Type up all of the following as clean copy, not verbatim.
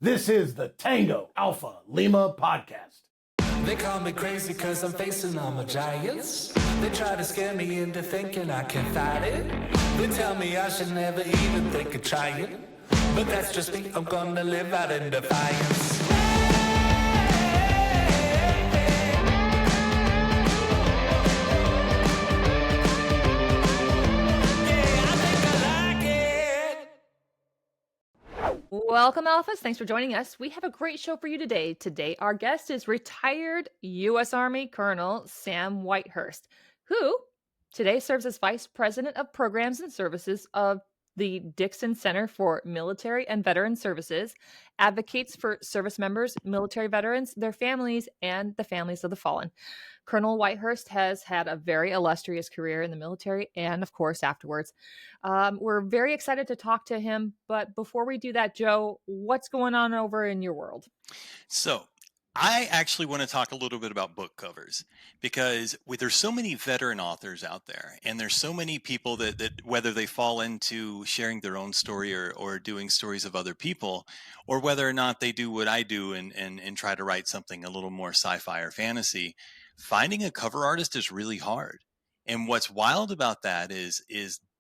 This is the Tango Alpha Lima podcast. They call me crazy cause I'm facing all my giants. They try to scare me into thinking I can fight it. They tell me I should never even think of trying. But that's just me, I'm gonna live out in defiance. Welcome, Alphas. Thanks for joining us. We have a great show for you today. Today, our guest is retired U.S. Army Colonel Sam Whitehurst, who today serves as Vice President of Programs and Services of the Dixon Center for Military and Veteran Services, advocates for service members, military veterans, their families, and the families of the fallen. Colonel Whitehurst has had a very illustrious career in the military and, of course, afterwards. We're very excited to talk to him. But before we do that, Joe, what's going on over in your world? So I actually want to talk a little bit about book covers because there's so many veteran authors out there, and there's so many people that whether they fall into sharing their own story or doing stories of other people, or whether or not they do what I do and try to write something a little more sci-fi or fantasy, finding a cover artist is really hard. And what's wild about that is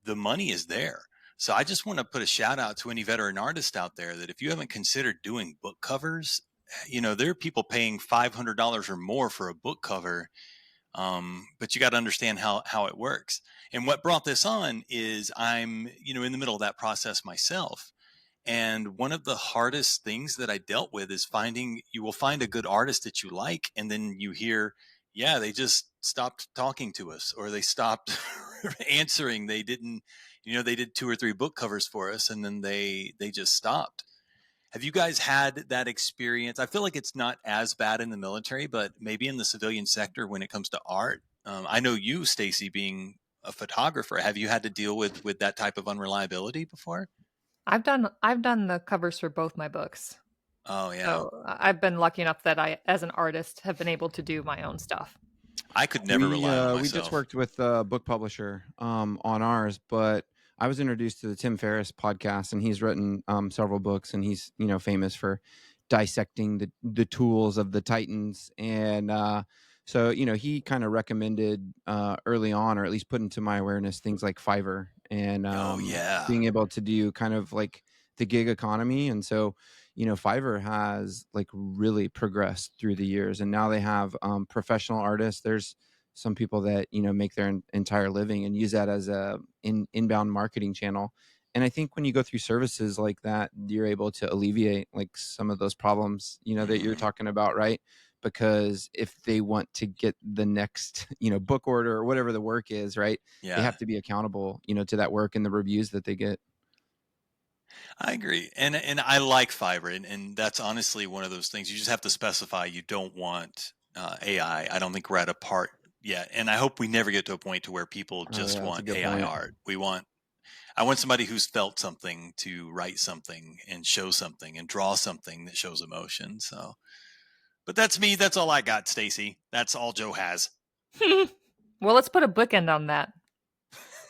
the money is there. So I just want to put a shout out to any veteran artist out there that if you haven't considered doing book covers, you know, there are people paying $500 or more for a book cover. But you got to understand how it works. And what brought this on is I'm, in the middle of that process myself. And one of the hardest things that I dealt with is you will find a good artist that you like, and then you hear, yeah, they just stopped talking to us, or they stopped answering. They didn't, they did 2 or 3 book covers for us, and then they just stopped. Have you guys had that experience? I feel like it's not as bad in the military, but maybe in the civilian sector when it comes to art. I know you, Stacy, being a photographer, have you had to deal with that type of unreliability before? I've done the covers for both my books. Oh, yeah. So I've been lucky enough that I, as an artist, have been able to do my own stuff. I could never rely on myself. We just worked with a book publisher on ours, but I was introduced to the Tim Ferriss podcast, and he's written several books, and he's famous for dissecting the tools of the Titans, and so he kind of recommended early on, or at least put into my awareness, things like Fiverr and being able to do kind of like the gig economy. And so Fiverr has like really progressed through the years, and now they have professional artists. There's some people that make their entire living and use that as a inbound marketing channel. And I think when you go through services like that, you're able to alleviate like some of those problems that you're talking about, right? Because if they want to get the next book order or whatever the work is, right, they have to be accountable to that work and the reviews that they get. I agree. And I like Fiverr, and that's honestly one of those things. You just have to specify you don't want AI. I don't think we're at a part yet, and I hope we never get to a point to where people just want AI art. I want somebody who's felt something to write something and show something and draw something that shows emotion. So, but that's me. That's all I got, Stacy. That's all Joe has. Well, let's put a bookend on that.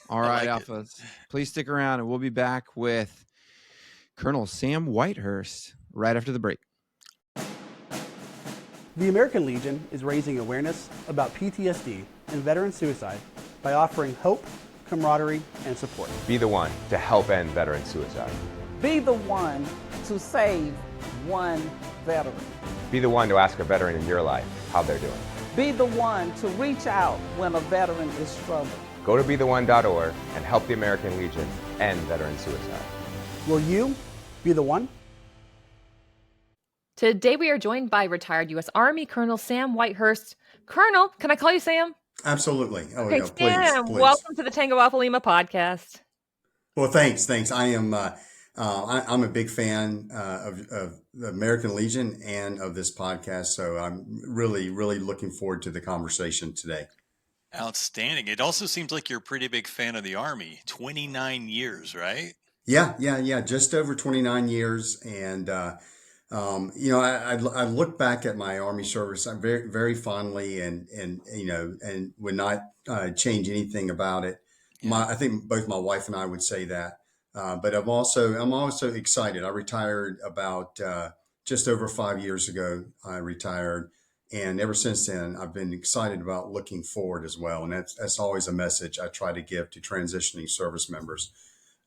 All right, Alphas, please stick around, and we'll be back with Colonel Sam Whitehurst right after the break. The American Legion is raising awareness about PTSD and veteran suicide by offering hope, camaraderie, and support. Be the one to help end veteran suicide. Be the one to save one veteran. Be the one to ask a veteran in your life how they're doing. Be the one to reach out when a veteran is struggling. Go to betheone.org and help the American Legion end veteran suicide. Will you be the one? Today we are joined by retired U.S. Army Colonel Sam Whitehurst. Colonel, can I call you Sam? Absolutely. Oh, okay, yeah, Sam, please. Welcome to the Tango Alpha Lima podcast. Well, thanks. I am. I'm a big fan of the American Legion and of this podcast, so I'm really looking forward to the conversation today. Outstanding. It also seems like you're a pretty big fan of the Army. 29 years, right? Yeah. Just over 29 years, and I look back at my Army service very, very fondly, and would not change anything about it. Yeah. I think both my wife and I would say that. But I'm also excited. I retired about just over 5 years ago, I retired. And ever since then, I've been excited about looking forward as well. And that's always a message I try to give to transitioning service members.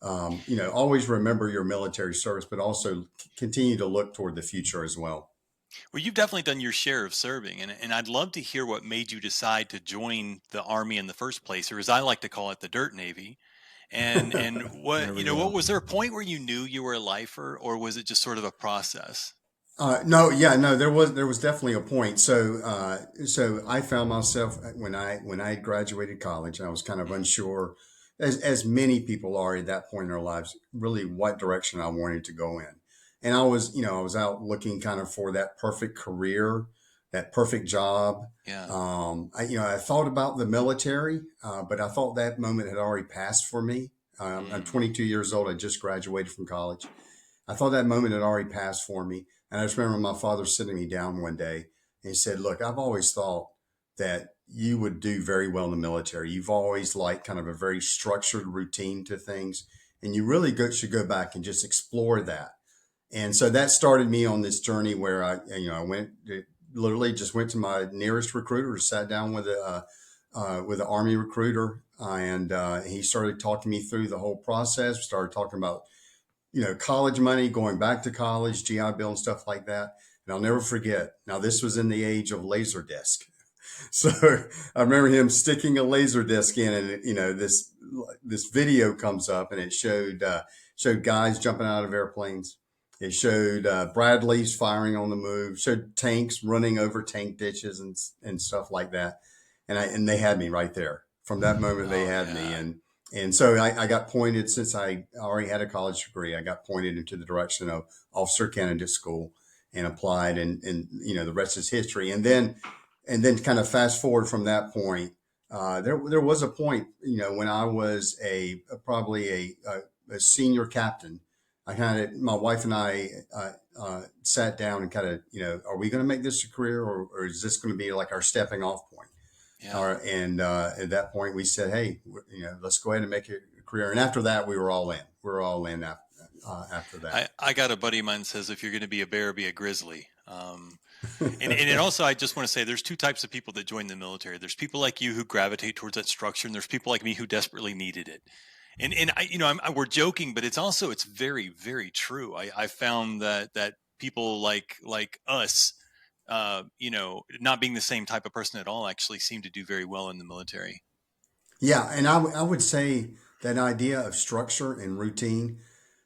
Always remember your military service, but also continue to look toward the future as well. Well, you've definitely done your share of serving, and I'd love to hear what made you decide to join the Army in the first place, or as I like to call it, the Dirt Navy. And There we what go. was there a point where you knew you were a lifer, or was it just sort of a process? No, there was definitely a point. So I found myself when I had graduated college, I was kind of unsure, as many people are at that point in their lives, really what direction I wanted to go in. And I was out looking kind of for that perfect career, that perfect job. Yeah. I thought about the military, but I thought that moment had already passed for me. I'm 22 years old. I just graduated from college. I thought that moment had already passed for me. And I just remember my father sitting me down one day and he said, "Look, I've always thought that you would do very well in the military. You've always liked kind of a very structured routine to things. And you really should go back and just explore that." And so that started me on this journey where I literally just went to my nearest recruiter, sat down with an Army recruiter, and he started talking me through the whole process. We started talking about college money, going back to college, GI Bill and stuff like that. And I'll never forget. Now, this was in the age of Laserdisc. So I remember him sticking a Laserdisc in, and this video comes up, and it showed guys jumping out of airplanes. It showed Bradleys firing on the move. Showed tanks running over tank ditches and stuff like that. And they had me right there. From that moment, they had me. And so I got pointed, since I already had a college degree, I got pointed into the direction of officer candidate school and applied, and the rest is history. And then kind of fast forward from that point, there was a point, when I was probably a senior captain. My wife and I sat down and kind of, are we going to make this a career, or is this going to be like our stepping off point? Yeah. And at that point, we said, "Hey, let's go ahead and make it a career." And after that, we were all in. We were all in after that. I got a buddy of mine that says, if you're going to be a bear, be a grizzly. And also, I just want to say, there's two types of people that join the military. There's people like you who gravitate towards that structure, and there's people like me who desperately needed it. And we're joking, but it's very, very true. I found that people like us, not being the same type of person at all, actually seem to do very well in the military. Yeah. And I would say that idea of structure and routine,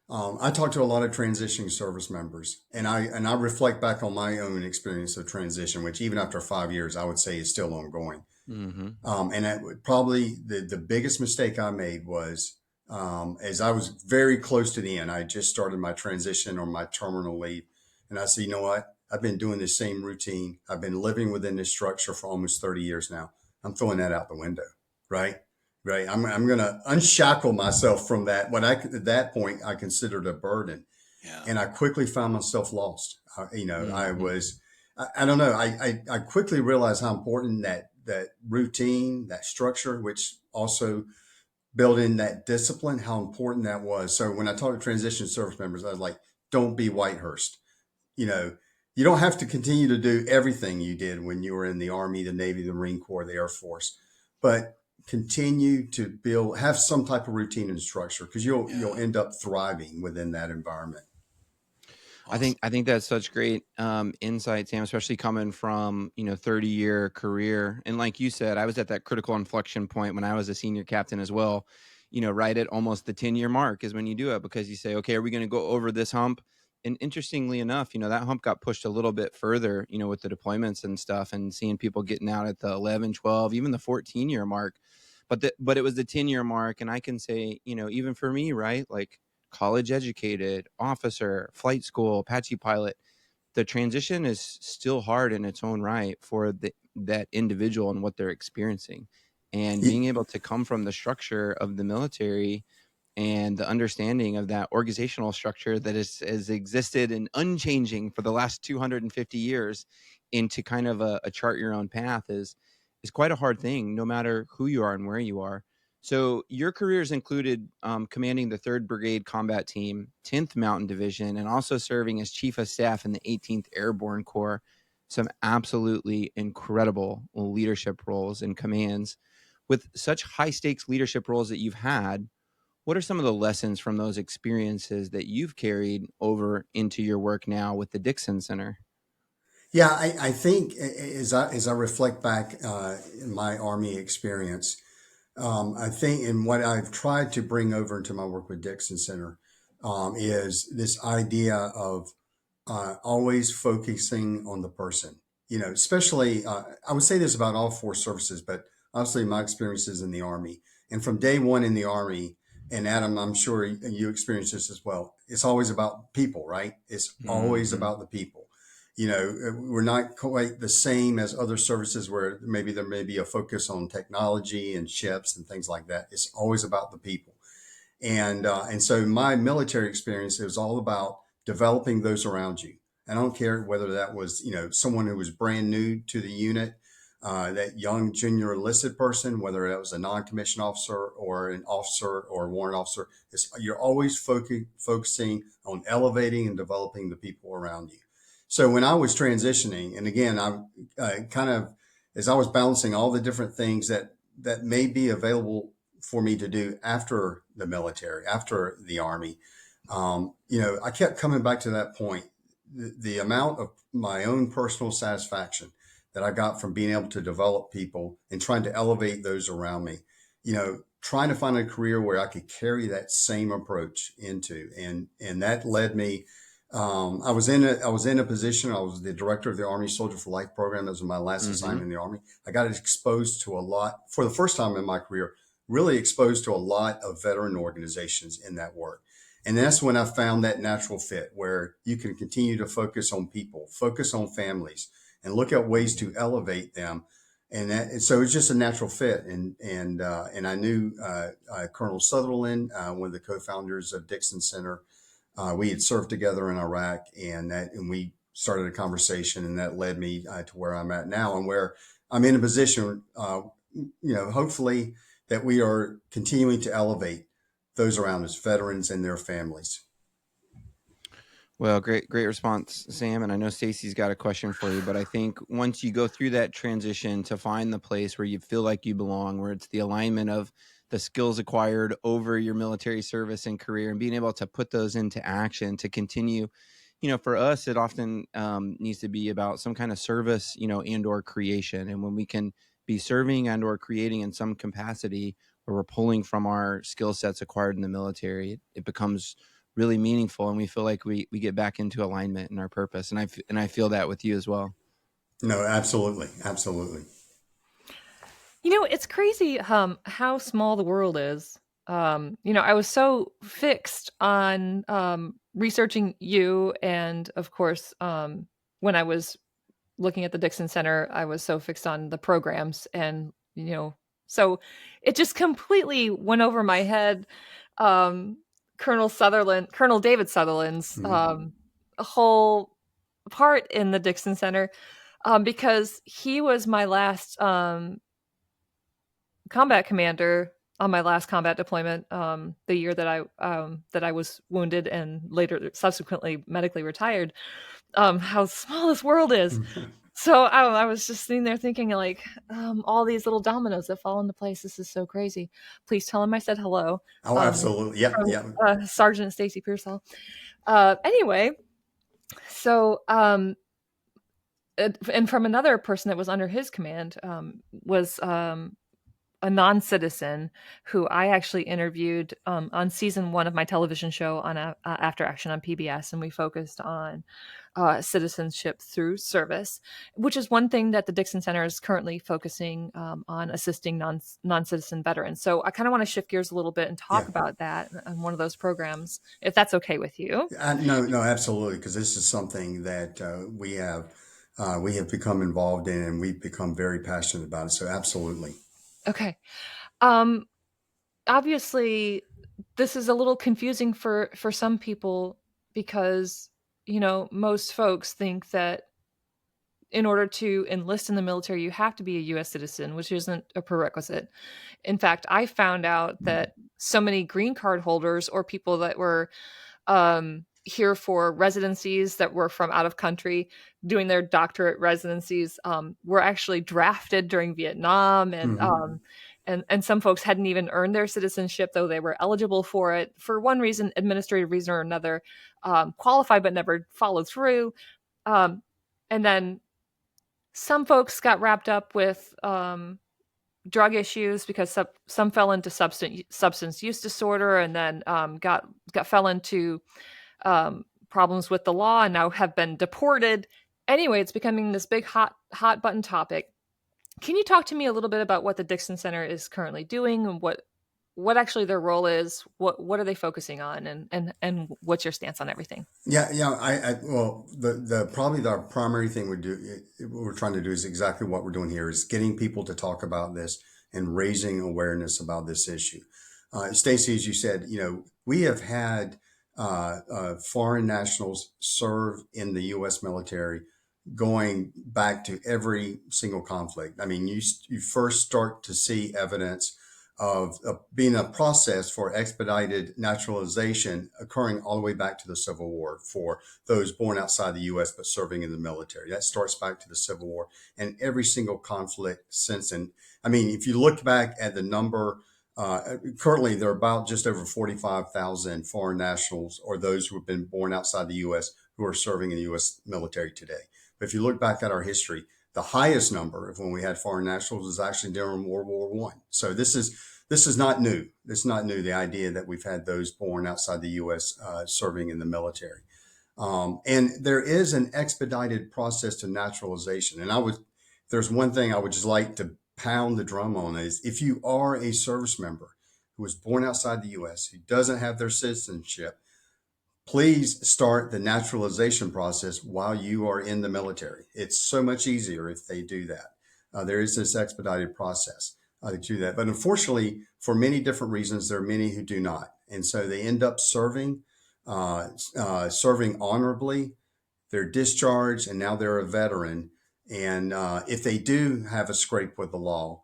I talk to a lot of transitioning service members, and I reflect back on my own experience of transition, which even after 5 years, I would say is still ongoing. Mm-hmm. And probably the biggest mistake I made was, as I was very close to the end, I just started my transition or my terminal leave. And I said, you know what? I've been doing this same routine. I've been living within this structure for almost 30 years now. I'm throwing that out the window, right? Right. I'm going to unshackle myself from that. At that point, I considered a burden. Yeah. And I quickly found myself lost. Mm-hmm. I don't know. I quickly realized how important that routine, that structure, which also built in that discipline, how important that was. So when I talk to transition service members, I was like, don't be Whitehurst. You don't have to continue to do everything you did when you were in the Army, the Navy, the Marine Corps, the Air Force, but continue to have some type of routine and structure, because you'll end up thriving within that environment. Awesome. I think that's such great insight, Sam, especially coming from 30-year career. And like you said, I was at that critical inflection point when I was a senior captain as well. Right at almost the 10-year mark is when you do it, because you say, okay, are we going to go over this hump? And interestingly enough, that hump got pushed a little bit further, with the deployments and stuff, and seeing people getting out at the 11, 12, even the 14-year mark. But it was the 10-year mark. And I can say, even for me, right, like college educated, officer, flight school, Apache pilot, the transition is still hard in its own right for that individual and what they're experiencing. And being able to come from the structure of the military and the understanding of that organizational structure that has existed and unchanging for the last 250 years into kind of a chart your own path is quite a hard thing, no matter who you are and where you are. So your careers included commanding the 3rd Brigade Combat Team, 10th Mountain Division, and also serving as Chief of Staff in the 18th Airborne Corps. Some absolutely incredible leadership roles and commands. With such high-stakes leadership roles that you've had, what are some of the lessons from those experiences that you've carried over into your work now with the Dixon Center? Yeah, I think as I reflect back in my Army experience, I think, and what I've tried to bring over into my work with Dixon Center is this idea of always focusing on the person. Especially I would say this about all 4 services, but obviously my experiences in the Army, and from day one in the Army. And Adam, I'm sure you experienced this as well. It's always about people, right? It's always about the people. We're not quite the same as other services where maybe there may be a focus on technology and ships and things like that. It's always about the people. And so my military experience, it was all about developing those around you. I don't care whether that was, someone who was brand new to the unit, that young junior enlisted person, whether that was a non-commissioned officer or an officer or a warrant officer. You're always focusing on elevating and developing the people around you. So when I was transitioning, and again, I kind of, as I was balancing all the different things that may be available for me to do after the military, after the Army, I kept coming back to that point. The amount of my own personal satisfaction that I got from being able to develop people and trying to elevate those around me, trying to find a career where I could carry that same approach into, and that led me. I was in a position. I was the director of the Army Soldier for Life program. That was my last assignment in the Army. I got exposed to a lot, for the first time in my career, really exposed to a lot of veteran organizations in that work. And that's when I found that natural fit where you can continue to focus on people, focus on families, and look at ways to elevate them. And so it's just a natural fit. And I knew Colonel Sutherland, one of the co-founders of Dixon Center. We had served together in Iraq, and we started a conversation, and that led me to where I'm at now, and where I'm in a position, hopefully that we are continuing to elevate those around us, veterans and their families. Well, great response, Sam. And I know Stacy's got a question for you, but I think once you go through that transition to find the place where you feel like you belong, where it's the alignment of the skills acquired over your military service and career and being able to put those into action to continue, for us, it often needs to be about some kind of service, and or creation. And when we can be serving and or creating in some capacity where we're pulling from our skill sets acquired in the military, it becomes really meaningful, and we feel like we get back into alignment in our purpose. And I feel that with you as well. No, absolutely. Absolutely. It's crazy how small the world is. I was so fixed on researching you, and of course, when I was looking at the Dixon Center, I was so fixed on the programs, and so it just completely went over my head. Colonel David Sutherland's whole part in the Dixon Center, because he was my last combat commander on my last combat deployment, the year that I was wounded and later subsequently medically retired. How small this world is. So I was just sitting there thinking, like, all these little dominoes that fall into place. This is so crazy. Please tell him I said hello. Oh, absolutely. Yeah. From, Sergeant Stacy Pearsall. Anyway, so and from another person that was under his command was a non-citizen who I actually interviewed on season 1 of my television show on After Action on PBS, and we focused on citizenship through service, which is one thing that the Dixon Center is currently focusing on, assisting non-citizen veterans. So I kind of want to shift gears a little bit and talk about that on one of those programs, if that's okay with you. No, absolutely, because this is something that we have become involved in, and we've become very passionate about it. So absolutely. Okay. Obviously, this is a little confusing for some people because, most folks think that in order to enlist in the military, you have to be a U.S. citizen, which isn't a prerequisite. In fact, I found out that so many green card holders or people that were here for residencies that were from out of country doing their doctorate residencies were actually drafted during Vietnam, and some folks hadn't even earned their citizenship, though they were eligible for it for one reason, administrative reason or another, qualified but never followed through. And then some folks got wrapped up with drug issues because some fell into substance use disorder, and then fell into problems with the law, and now have been deported. Anyway, it's becoming this big hot button topic. Can you talk to me a little bit about what the Dixon Center is currently doing, and what actually their role is? What are they focusing on, and what's your stance on everything? Well, probably our primary thing we're trying to do is exactly what we're doing here, is getting people to talk about this and raising awareness about this issue. Stacy, as you said, we have had foreign nationals serve in the U.S. military going back to every single conflict. I mean, you first start to see evidence of being a process for expedited naturalization occurring all the way back to the Civil War for those born outside the U.S. but serving in the military. That starts back to the Civil War and every single conflict since. And I mean, if you look back at the number, currently there are about just over 45,000 foreign nationals or those who have been born outside the U.S. who are serving in the U.S. military today. But if you look back at our history, the highest number of when we had foreign nationals was actually during World War I. So this is not new. It's not new, the idea that we've had those born outside the U.S. Serving in the military. And there is an expedited process to naturalization. And there's one thing I would just like to pound the drum on is if you are a service member who was born outside the U.S., who doesn't have their citizenship, please start the naturalization process while you are in the military. It's so much easier if they do that. There is this expedited process to do that. But unfortunately, for many different reasons, there are many who do not. And so they end up serving honorably. They're discharged, and now they're a veteran. And if they do have a scrape with the law,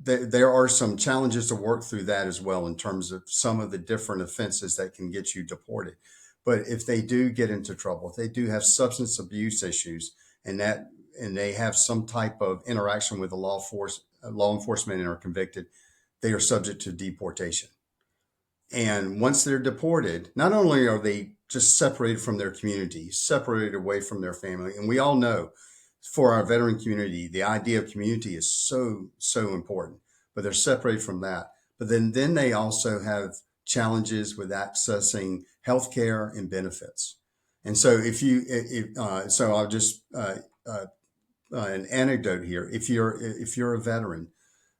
there are some challenges to work through that as well in terms of some of the different offenses that can get you deported. But if they do get into trouble, if they do have substance abuse issues and they have some type of interaction with the law enforcement and are convicted, they are subject to deportation. And once they're deported, not only are they just separated from their community, separated away from their family, and we all know for our veteran community, the idea of community is so, so important, but they're separated from that. But then they also have challenges with accessing healthcare and benefits. And so so I'll just, an anecdote here. If you're a veteran,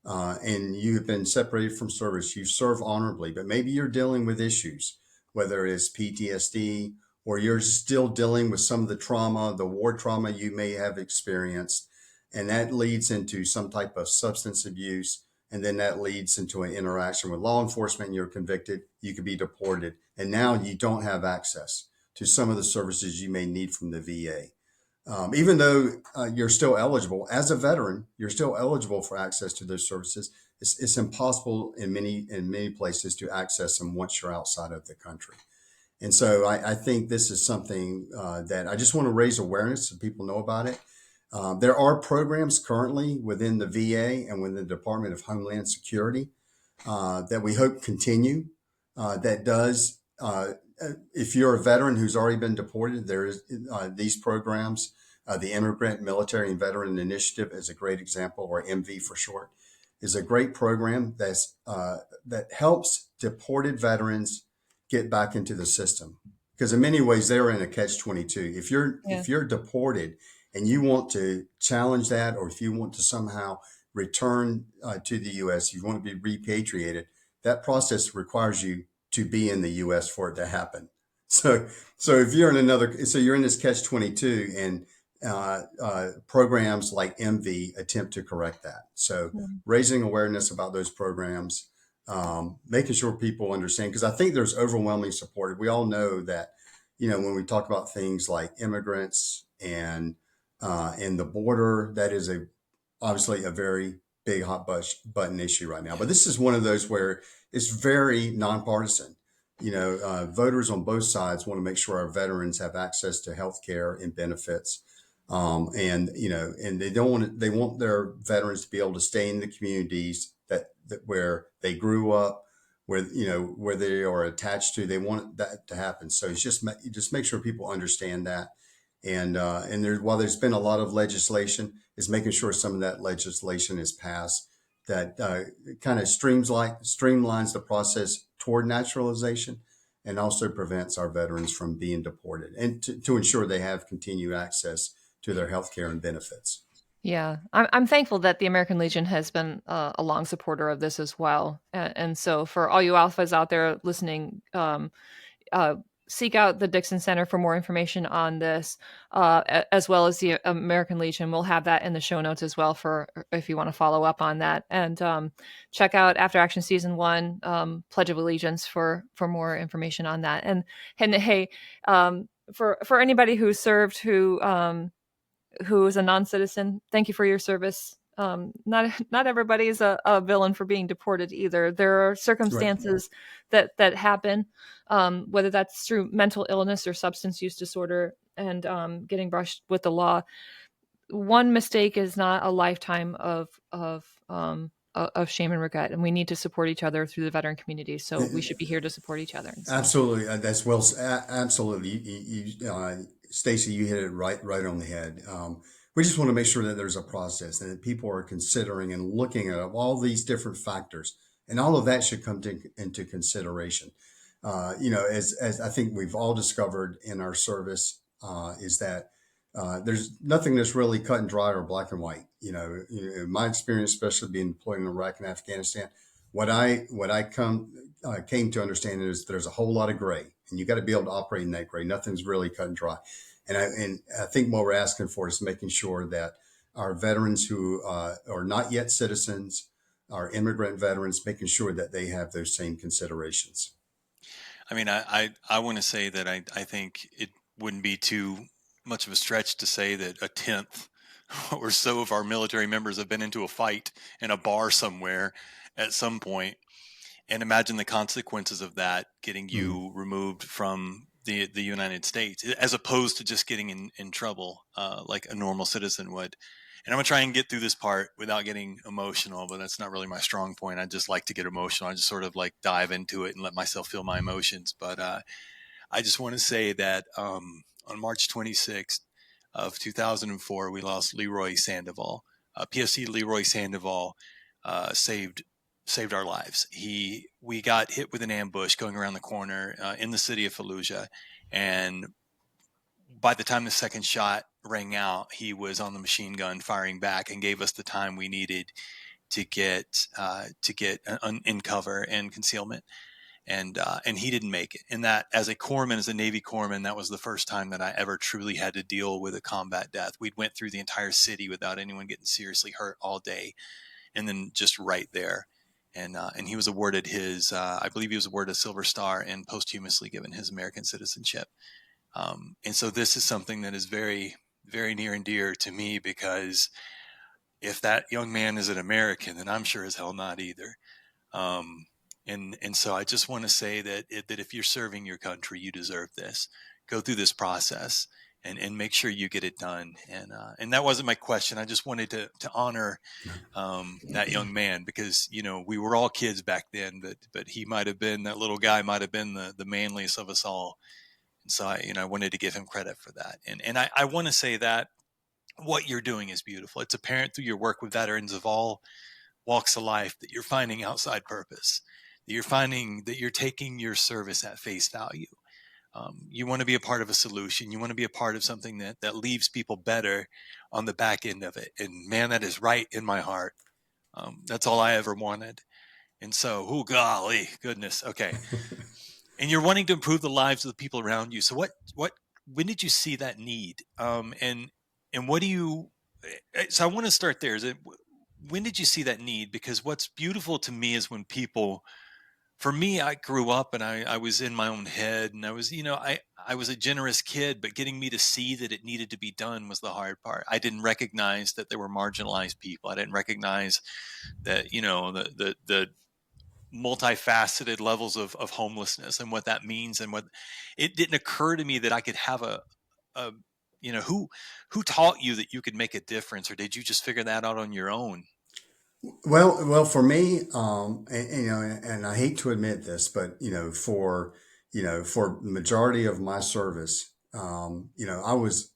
and you've been separated from service, you serve honorably, but maybe you're dealing with issues, whether it's PTSD, or you're still dealing with some of the trauma, the war trauma you may have experienced, and that leads into some type of substance abuse, and then that leads into an interaction with law enforcement, and you're convicted, you could be deported, and now you don't have access to some of the services you may need from the VA. Even though you're still eligible, as a veteran, you're still eligible for access to those services. It's impossible in many places to access them once you're outside of the country. And so I think this is something that I just want to raise awareness so people know about it. There are programs currently within the VA and within the Department of Homeland Security that we hope continue. That does, if you're a veteran who's already been deported, there is these programs. The Immigrant Military and Veteran Initiative is a great example, or MV for short, is a great program that helps deported veterans get back into the system, because in many ways they're in a catch-22. If you're deported and you want to challenge that, or if you want to somehow return to the U.S., you want to be repatriated, that process requires you to be in the U.S. for it to happen. So if you're you're in this catch-22, and programs like MV attempt to correct that. So raising awareness about those programs, making sure people understand, because I think there's overwhelming support. We all know that, when we talk about things like immigrants and the border, that is obviously a very big button issue right now. But this is one of those where it's very nonpartisan. Voters on both sides want to make sure our veterans have access to health care and benefits. And they want their veterans to be able to stay in the communities that where they grew up, where they are attached to. They want that to happen. So it's just make sure people understand that. And while there's been a lot of legislation, is making sure some of that legislation is passed that kind of streamlines the process toward naturalization, and also prevents our veterans from being deported, and to ensure they have continued access to their health care and benefits. Yeah, I'm thankful that the American Legion has been a long supporter of this as well. And so for all you alphas out there listening, seek out the Dixon Center for more information on this, as well as the American Legion. We'll have that in the show notes as well for if you want to follow up on that. And check out After Action Season 1, Pledge of Allegiance for more information on that. And hey, for anybody who served who is a non-citizen, thank you for your service. Not everybody is a villain for being deported either. There are circumstances that happen, whether that's through mental illness or substance use disorder, and getting brushed with the law. One mistake is not a lifetime of shame and regret, and we need to support each other through the veteran community. So we should be here to support each other. Absolutely, that's well. Absolutely, Stacy, you hit it right on the head. We just want to make sure that there's a process and that people are considering and looking at all these different factors, and all of that should come into consideration. As I think we've all discovered in our service, is that there's nothing that's really cut and dry or black and white. In my experience, especially being deployed in Iraq and Afghanistan, what I came to understand is there's a whole lot of gray, and you got to be able to operate in that gray. Nothing's really cut and dry. And I think what we're asking for is making sure that our veterans who are not yet citizens, our immigrant veterans, making sure that they have those same considerations. I mean, I want to say that I think it wouldn't be too much of a stretch to say that a tenth or so of our military members have been into a fight in a bar somewhere at some point. And imagine the consequences of that, getting you removed from the United States, as opposed to just getting in trouble like a normal citizen would. And I'm going to try and get through this part without getting emotional, but that's not really my strong point. I just like to get emotional. I just sort of like dive into it and let myself feel my emotions. But I just want to say that on March 26th of 2004, we lost Leroy Sandoval. PFC Leroy Sandoval saved our lives. We got hit with an ambush going around the corner in the city of Fallujah, and by the time the second shot rang out, he was on the machine gun firing back and gave us the time we needed to get in cover and concealment. And he didn't make it. And that, as a corpsman, as a Navy corpsman, that was the first time that I ever truly had to deal with a combat death. We'd went through the entire city without anyone getting seriously hurt all day, and then just right there. And he was awarded I believe he was awarded a Silver Star and posthumously given his American citizenship. And so this is something that is very, very near and dear to me, because if that young man is an American, then I'm sure as hell not either. And so I just want to say that if you're serving your country, you deserve this. Go through this process and make sure you get it done. And that wasn't my question. I just wanted to honor that young man, because, we were all kids back then, but he might have been, that little guy might have been the manliest of us all. And so I wanted to give him credit for that. And I want to say that what you're doing is beautiful. It's apparent through your work with veterans of all walks of life that you're finding outside purpose, that you're finding that you're taking your service at face value. You want to be a part of a solution. You want to be a part of something that leaves people better on the back end of it. And man, that is right in my heart. That's all I ever wanted. And so, golly, goodness. Okay. And you're wanting to improve the lives of the people around you. So when did you see that need? And what do you, so I want to start there. When did you see that need? Because what's beautiful to me is when people for me, I grew up and I was in my own head, and I was, I was a generous kid, but getting me to see that it needed to be done was the hard part. I didn't recognize that there were marginalized people. I didn't recognize that, the multifaceted levels of homelessness and what that means, and what it didn't occur to me that I could have a who taught you that you could make a difference, or did you just figure that out on your own? Well, for me, and I hate to admit this, but for the majority of my service, I was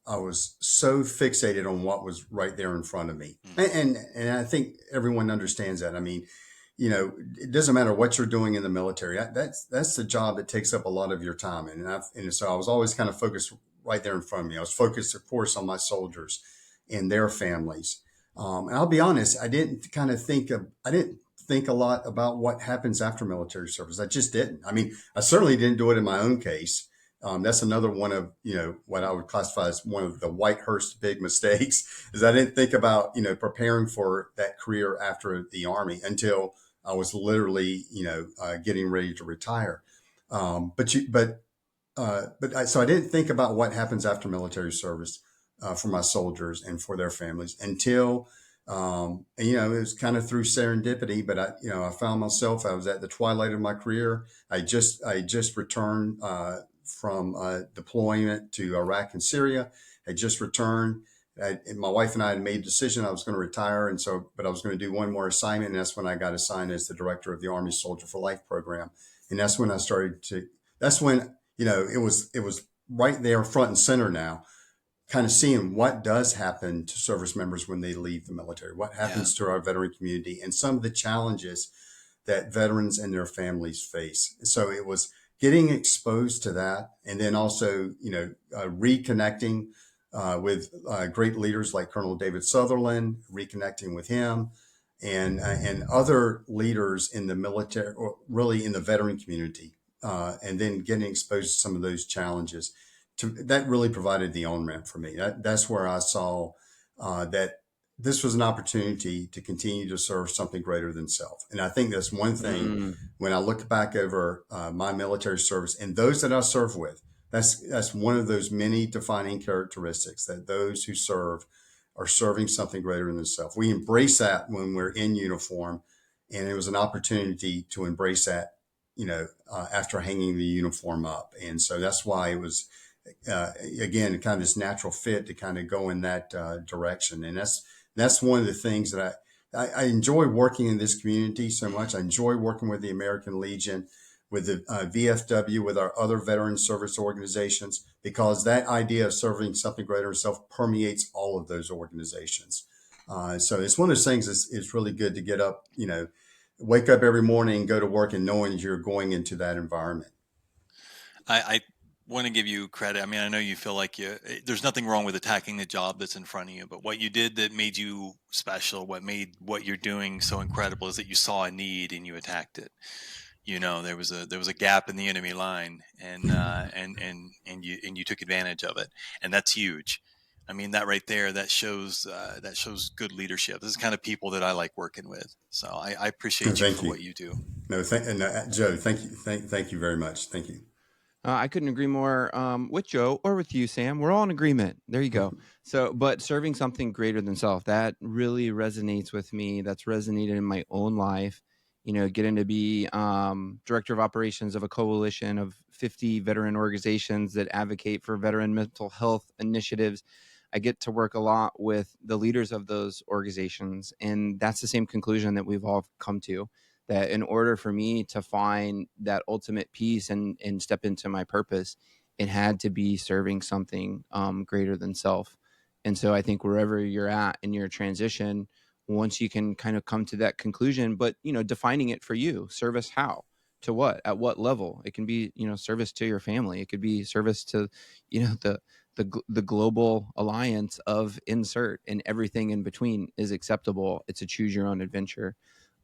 so fixated on what was right there in front of me, and I think everyone understands that. I mean, it doesn't matter what you're doing in the military. That's the job that takes up a lot of your time, and so I was always kind of focused right there in front of me. I was focused, of course, on my soldiers and their families. And I'll be honest, I didn't think a lot about what happens after military service. I just didn't. I mean, I certainly didn't do it in my own case. That's another one of, what I would classify as one of the Whitehurst big mistakes is I didn't think about, preparing for that career after the Army until I was literally, getting ready to retire. So I didn't think about what happens after military service for my soldiers and for their families until, it was kind of through serendipity, but I found myself, I was at the twilight of my career. I just returned from deployment to Iraq and Syria. I just returned. And my wife and I had made a decision I was going to retire. But I was going to do one more assignment. And that's when I got assigned as the director of the Army Soldier for Life program. And that's when it was right there front and center now, kind of seeing what does happen to service members when they leave the military, what happens to our veteran community, and some of the challenges that veterans and their families face. So it was getting exposed to that. And then also, reconnecting with great leaders like Colonel David Sutherland, reconnecting with him and other leaders in the military, or really in the veteran community. And then getting exposed to some of those challenges. That really provided the on-ramp for me. That's where I saw that this was an opportunity to continue to serve something greater than self. And I think that's one thing when I look back over my military service and those that I serve with, that's one of those many defining characteristics, that those who serve are serving something greater than self. We embrace that when we're in uniform, and it was an opportunity to embrace that, after hanging the uniform up. And so that's why it was, again, kind of this natural fit to kind of go in that direction. And that's one of the things that I enjoy working in this community so much. I enjoy working with the American Legion, with the VFW, with our other veteran service organizations, because that idea of serving something greater than self permeates all of those organizations. So it's one of those things it's really good to get up, wake up every morning, go to work, and knowing you're going into that environment. I want to give you credit. I mean, I know you feel like there's nothing wrong with attacking the job that's in front of you, but what you did that made you special, what made what you're doing so incredible, is that you saw a need and you attacked it. There was a gap in the enemy line, and you took advantage of it, and that's huge. I mean, that right there, that shows good leadership. This is the kind of people that I like working with. So I appreciate you for what you do. No, Joe, thank you. Thank you very much. Thank you. I couldn't agree more with Joe or with you, Sam. We're all in agreement. There you go. So, but serving something greater than self, that really resonates with me. That's resonated in my own life. Getting to be director of operations of a coalition of 50 veteran organizations that advocate for veteran mental health initiatives. I get to work a lot with the leaders of those organizations. And that's the same conclusion that we've all come to, that in order for me to find that ultimate peace and step into my purpose, it had to be serving something greater than self. And so I think wherever you're at in your transition, once you can kind of come to that conclusion, but, defining it for you, service how, to what, at what level. It can be, service to your family. It could be service to, the global alliance of insert, and everything in between is acceptable. It's a choose your own adventure.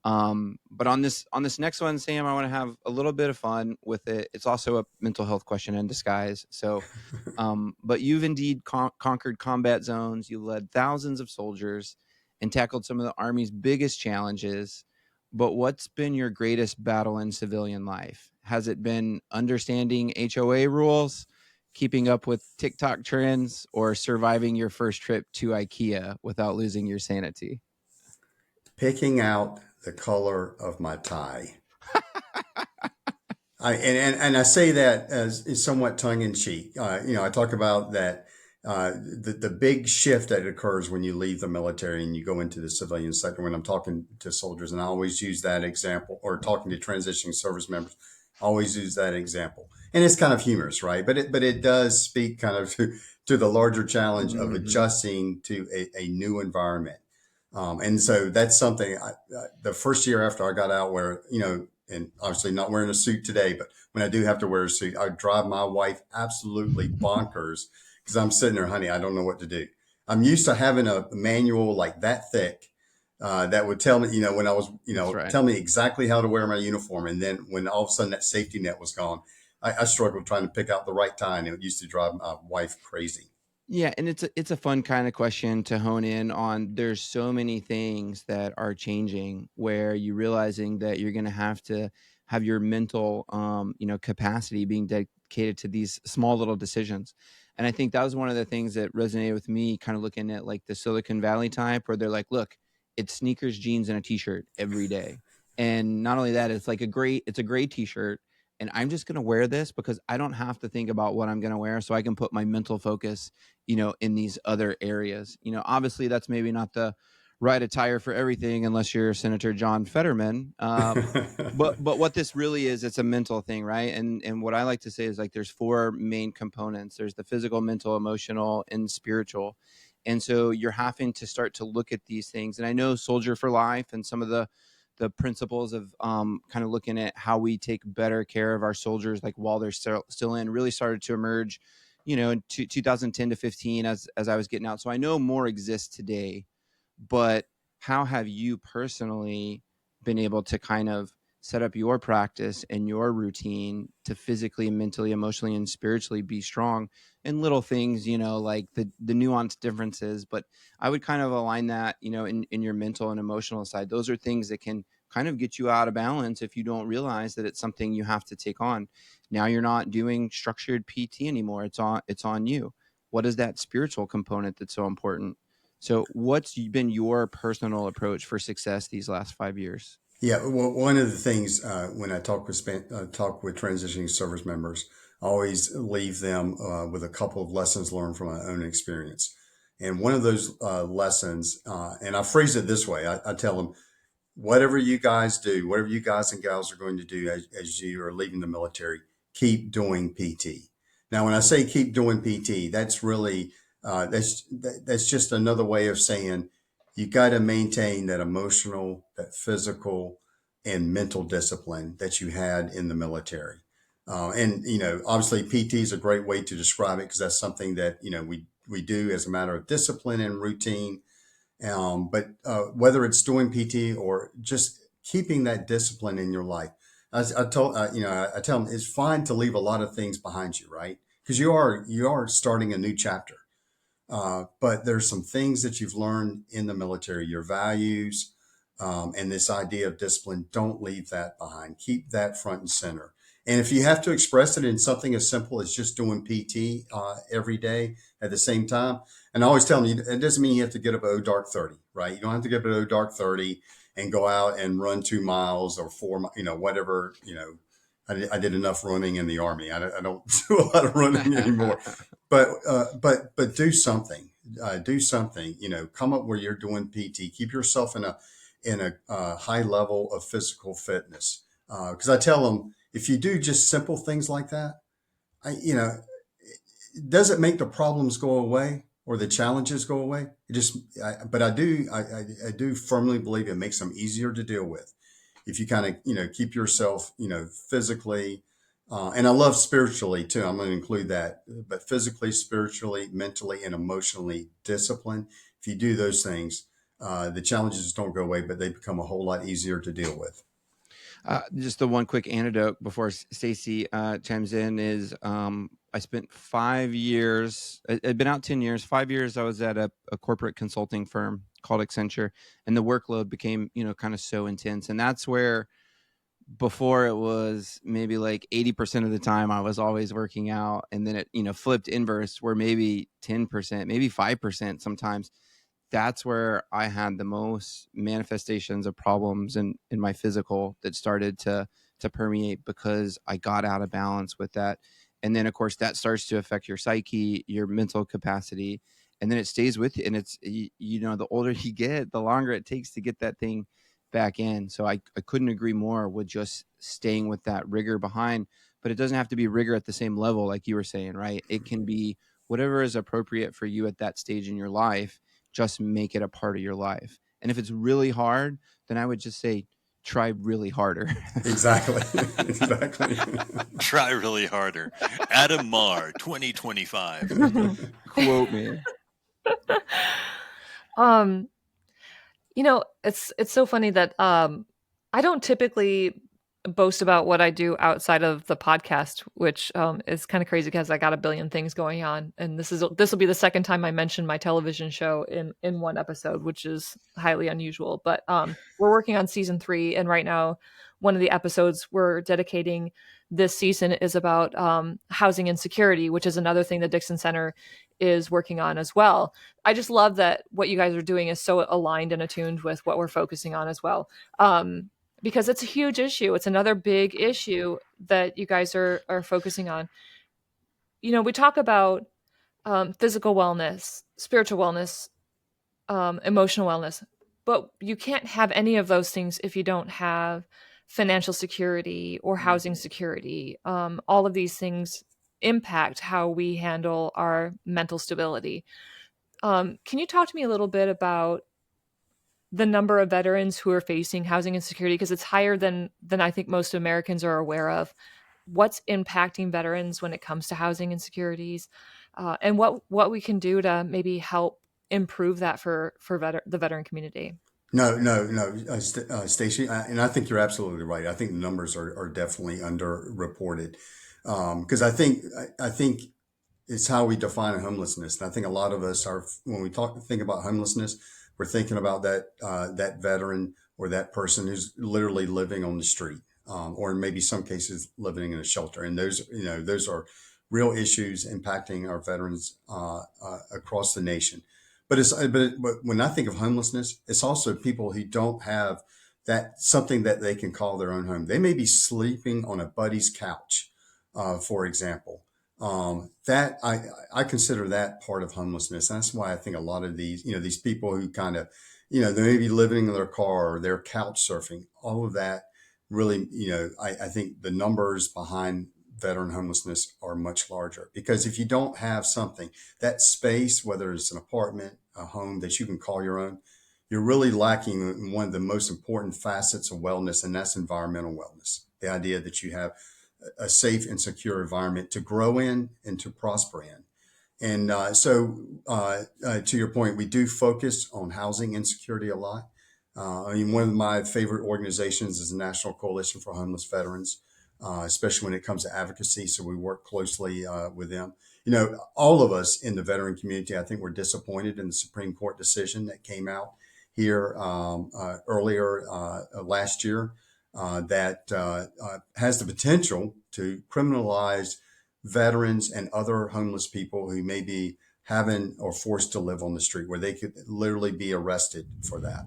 But on this next one, Sam, I want to have a little bit of fun with it. It's also a mental health question in disguise. So, but you've indeed conquered combat zones. You led thousands of soldiers and tackled some of the Army's biggest challenges. but what's been your greatest battle in civilian life? Has it been understanding HOA rules, keeping up with TikTok trends, or surviving your first trip to IKEA without losing your sanity? Picking out the color of my tie. And I say that as somewhat tongue in cheek. I talk about that the big shift that occurs when you leave the military and you go into the civilian sector. When I'm talking to soldiers, and I always use that example, or talking to transitioning service members, I always use that example. And it's kind of humorous, right? But it does speak kind of to the larger challenge of adjusting to a new environment. And so that's something the first year after I got out, where, and obviously not wearing a suit today, but when I do have to wear a suit, I drive my wife absolutely bonkers because I'm sitting there, honey, I don't know what to do. I'm used to having a manual like that thick that would tell me, when I was, right. tell me exactly how to wear my uniform. And then when all of a sudden that safety net was gone, I struggled trying to pick out the right tie, and it used to drive my wife crazy. Yeah, and it's a fun kind of question to hone in on. There's so many things that are changing where you're realizing that you're going to have your mental, capacity being dedicated to these small little decisions. And I think that was one of the things that resonated with me, kind of looking at like the Silicon Valley type, where they're like, look, it's sneakers, jeans, and a t-shirt every day. And not only that, it's a gray t-shirt. And I'm just going to wear this because I don't have to think about what I'm going to wear. So I can put my mental focus, in these other areas. Obviously that's maybe not the right attire for everything unless you're Senator John Fetterman. But what this really is, it's a mental thing, right? And what I like to say is, like, there's 4 main components. There's the physical, mental, emotional, and spiritual. And so you're having to start to look at these things. And I know Soldier for Life and some of the principles of kind of looking at how we take better care of our soldiers, like while they're still in, really started to emerge, in 2010 to 15 as I was getting out. So I know more exists today, but how have you personally been able to kind of set up your practice and your routine to physically, mentally, emotionally, and spiritually be strong in little things, like the nuanced differences? But I would kind of align that, in your mental and emotional side. Those are things that can kind of get you out of balance if you don't realize that it's something you have to take on. Now you're not doing structured PT anymore. It's on you. What is that spiritual component that's so important? So what's been your personal approach for success these last 5 years? Yeah, well, one of the things when I talk with transitioning service members, I always leave them with a couple of lessons learned from my own experience. And one of those lessons, and I phrase it this way: I tell them, whatever you guys do, whatever you guys and gals are going to do as you are leaving the military, keep doing PT. Now, when I say keep doing PT, that's really that's just another way of saying you got to maintain that emotional, that physical, and mental discipline that you had in the military. And obviously, PT is a great way to describe it because that's something that we do as a matter of discipline and routine. But whether it's doing PT or just keeping that discipline in your life, I tell them it's fine to leave a lot of things behind you, right? Because you are starting a new chapter. But there's some things that you've learned in the military, your values, and this idea of discipline. Don't leave that behind. Keep that front and center. And if you have to express it in something as simple as just doing PT every day at the same time, and I always tell them, it doesn't mean you have to get up at dark 30, right? You don't have to get up at dark 30 and go out and run 2 miles or 4, whatever, I did enough running in the Army. I don't do a lot of running anymore, but do something, come up where you're doing PT, keep yourself in a high level of physical fitness. Cause I tell them, if you do just simple things like that, it doesn't make the problems go away or the challenges go away. But I do firmly believe it makes them easier to deal with. If you kind of, keep yourself, physically, and I love spiritually too. I'm going to include that, but physically, spiritually, mentally, and emotionally disciplined. If you do those things, the challenges don't go away, but they become a whole lot easier to deal with. Just the one quick anecdote before Stacy chimes in is I spent 5 years, I'd been out 10 years, 5 years I was at a corporate consulting firm called Accenture, and the workload became, kind of so intense. And that's where, before, it was maybe like 80% of the time I was always working out, and then it, flipped inverse, where maybe 10%, maybe 5% sometimes. That's where I had the most manifestations of problems in my physical that started to permeate, because I got out of balance with that. And then, of course, that starts to affect your psyche, your mental capacity, and then it stays with you. And it's, the older you get, the longer it takes to get that thing back in. So I couldn't agree more with just staying with that rigor behind, but it doesn't have to be rigor at the same level, like you were saying, right? It can be whatever is appropriate for you at that stage in your life. Just make it a part of your life. And if it's really hard, then I would just say, try really harder. Exactly. Exactly. Try really harder. Adam Marr, 2025. Quote me. It's so funny that I don't typically boast about what I do outside of the podcast, which is kind of crazy because I got a billion things going on, and this will be the second time I mentioned my television show in one episode, which is highly unusual. But we're working on season 3, and right now one of the episodes we're dedicating this season is about housing insecurity, which is another thing the Dixon Center is working on as well. I just love that what you guys are doing is so aligned and attuned with what we're focusing on as well. Because it's a huge issue. It's another big issue that you guys are focusing on. We talk about physical wellness, spiritual wellness, emotional wellness, but you can't have any of those things if you don't have financial security or housing security. All of these things impact how we handle our mental stability. Can you talk to me a little bit about the number of veterans who are facing housing insecurity? Because it's higher than I think most Americans are aware of. What's impacting veterans when it comes to housing insecurities, and what we can do to maybe help improve that for the veteran community? No, Stacy, and I think you're absolutely right. I think the numbers are definitely underreported, because I think it's how we define homelessness. And I think a lot of us are, when we think about homelessness, we're thinking about that veteran or that person who's literally living on the street, or in maybe some cases living in a shelter. And those are real issues impacting our veterans across the nation. But when I think of homelessness, it's also people who don't have something that they can call their own home. They may be sleeping on a buddy's couch, for example. That I consider that part of homelessness. That's why I think a lot of these people who kind of, they may be living in their car or they're couch surfing, all of that really, I think the numbers behind veteran homelessness are much larger, because if you don't have something, that space, whether it's an apartment, a home that you can call your own, you're really lacking in one of the most important facets of wellness, and that's environmental wellness. The idea that you have a safe and secure environment to grow in and to prosper in. And so to your point, we do focus on housing insecurity a lot. One of my favorite organizations is the National Coalition for Homeless Veterans, especially when it comes to advocacy. So we work closely with them. All of us in the veteran community, I think, were disappointed in the Supreme Court decision that came out here earlier last year that has the potential to criminalize veterans and other homeless people who may be having or forced to live on the street, where they could literally be arrested for that.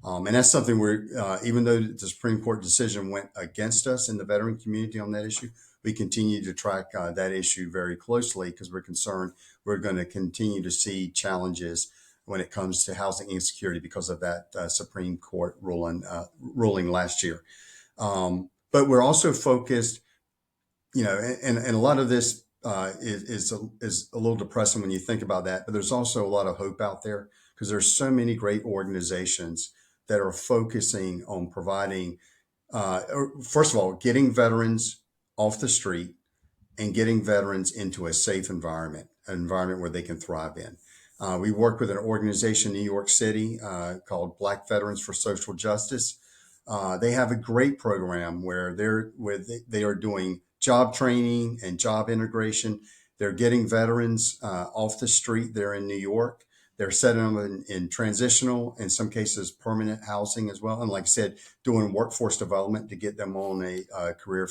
And that's something where, even though the Supreme Court decision went against us in the veteran community on that issue, we continue to track that issue very closely, because we're concerned we're going to continue to see challenges when it comes to housing insecurity because of that Supreme Court ruling last year. But we're also focused, and a lot of this is a little depressing when you think about that, but there's also a lot of hope out there, because there's so many great organizations that are focusing on providing, first of all, getting veterans off the street and getting veterans into a safe environment, an environment where they can thrive in. We work with an organization in New York City called Black Veterans for Social Justice. They have a great program where they are doing job training and job integration. They're getting veterans off the street there in New York. They're setting them in transitional, in some cases, permanent housing as well. And like I said, doing workforce development to get them on a career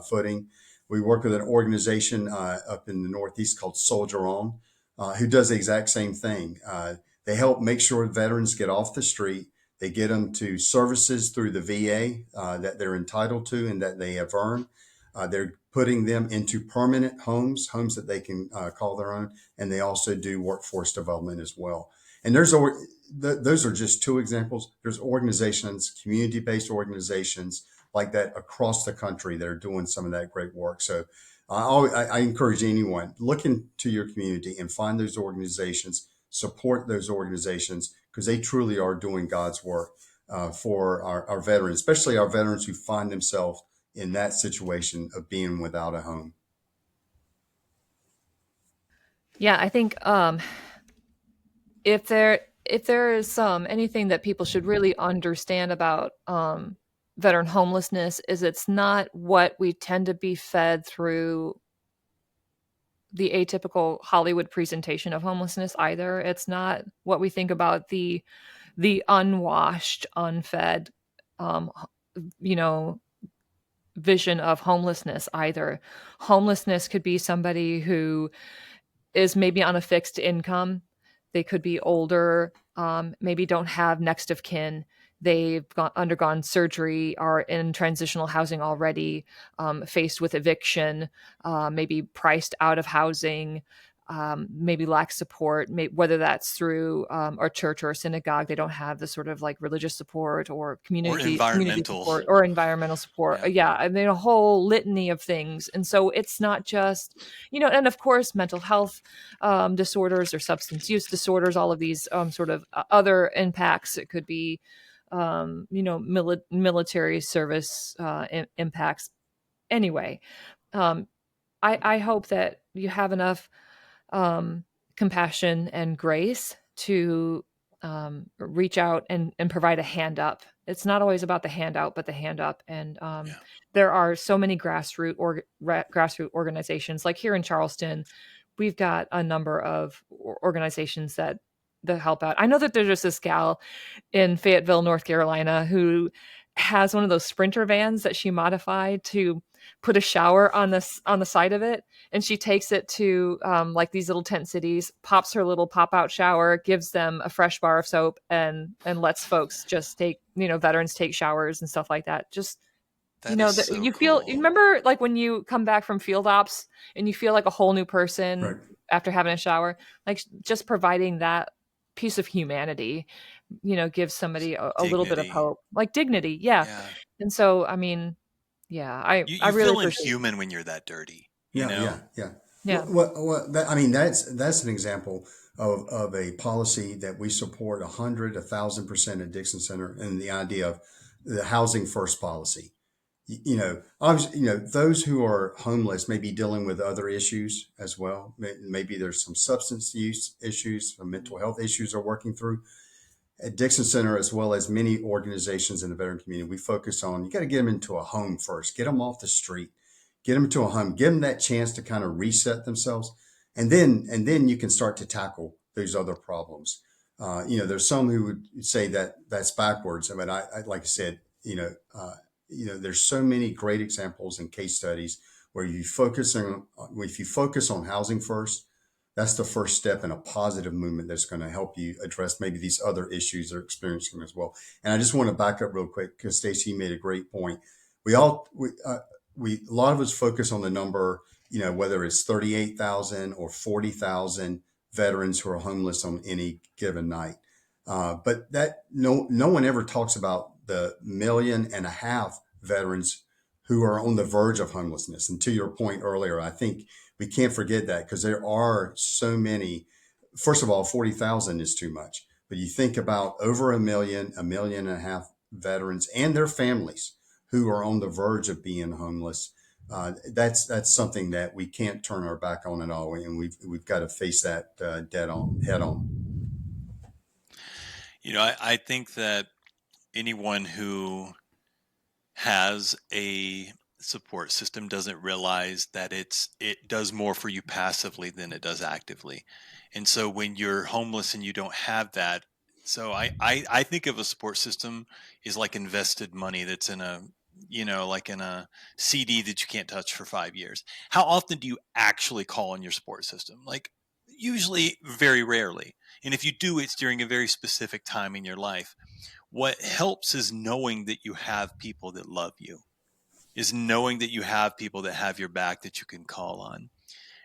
footing. We work with an organization up in the Northeast called Soldier On, who does the exact same thing. They help make sure veterans get off the street. They get them to services through the VA that they're entitled to and that they have earned. They're putting them into permanent homes that they can call their own. And they also do workforce development as well. And those are just two examples. There's organizations, community-based organizations like that across the country that are doing some of that great work. So I encourage anyone, look into your community and find those organizations, support those organizations, because they truly are doing God's work for our veterans, especially our veterans who find themselves in that situation of being without a home. Yeah, I think if there is anything that people should really understand about veteran homelessness, is it's not what we tend to be fed through the atypical Hollywood presentation of homelessness either. It's not what we think about the unwashed, unfed, vision of homelessness either. Homelessness could be somebody who is maybe on a fixed income. They could be older, maybe don't have next of kin. They've undergone surgery, are in transitional housing already, faced with eviction, maybe priced out of housing, maybe lack support, whether that's through a church or a synagogue. They don't have the sort of like religious support or community support or environmental support. Yeah, I mean, a whole litany of things. And so it's not just, and of course, mental health disorders or substance use disorders, all of these sort of other impacts. It could be, military service impacts. Anyway, I hope that you have enough compassion and grace to reach out and provide a hand up. It's not always about the handout, but the hand up. And there are so many grassroots organizations. Like here in Charleston, we've got a number of organizations that help out. I know that there's just this gal in Fayetteville, North Carolina, who has one of those Sprinter vans that she modified to put a shower on the side of it, and she takes it to like these little tent cities, pops her little pop-out shower, gives them a fresh bar of soap, and lets folks just take, veterans take showers and stuff like that. Just you feel, you remember like when you come back from field ops and you feel like a whole new person Right. after having a shower, like just providing that piece of humanity, gives somebody a little bit of hope, like dignity. Yeah. And so, I mean, I really feel inhuman when you're that dirty. Yeah. Well, that's an example of a policy that we support 100,000% at Dixon Center, and the idea of the housing first policy. Obviously, those who are homeless may be dealing with other issues as well. Maybe there's some substance use issues, some mental health issues they're working through. At Dixon Center, as well as many organizations in the veteran community, we focus on, you got to get them into a home first, get them off the street, get them into a home, give them that chance to kind of reset themselves. And then you can start to tackle those other problems. There's some who would say that that's backwards. I mean, I like I said, there's so many great examples and case studies where if you focus on housing first, that's the first step in a positive movement that's going to help you address maybe these other issues they're experiencing as well. And I just want to back up real quick because Stacey made a great point. A lot of us focus on the number, whether it's 38,000 or 40,000 veterans who are homeless on any given night. But that no one ever talks about the 1.5 million veterans who are on the verge of homelessness. And to your point earlier, I think we can't forget that because there are so many. First of all, 40,000 is too much. But you think about over 1 million, 1.5 million veterans and their families who are on the verge of being homeless. That's something that we can't turn our back on at all. And we've got to face that head on. I think that anyone who has a support system doesn't realize that it does more for you passively than it does actively. And so when you're homeless and you don't have that, so I think of a support system is like invested money that's in a, like in a CD that you can't touch for 5 years. How often do you actually call on your support system? Like usually very rarely. And if you do, it's during a very specific time in your life. What helps is knowing that you have people that love you, is knowing that you have people that have your back that you can call on,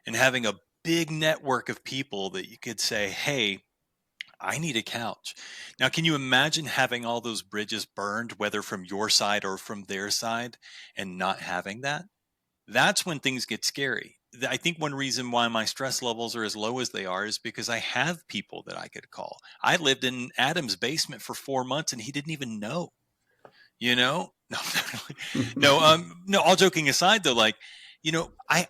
and having a big network of people that you could say, hey, I need a couch. Now, can you imagine having all those bridges burned, whether from your side or from their side, and not having that? That's when things get scary. I think one reason why my stress levels are as low as they are is because I have people that I could call. I lived in Adam's basement for 4 months and he didn't even know, no, no, all joking aside though, like,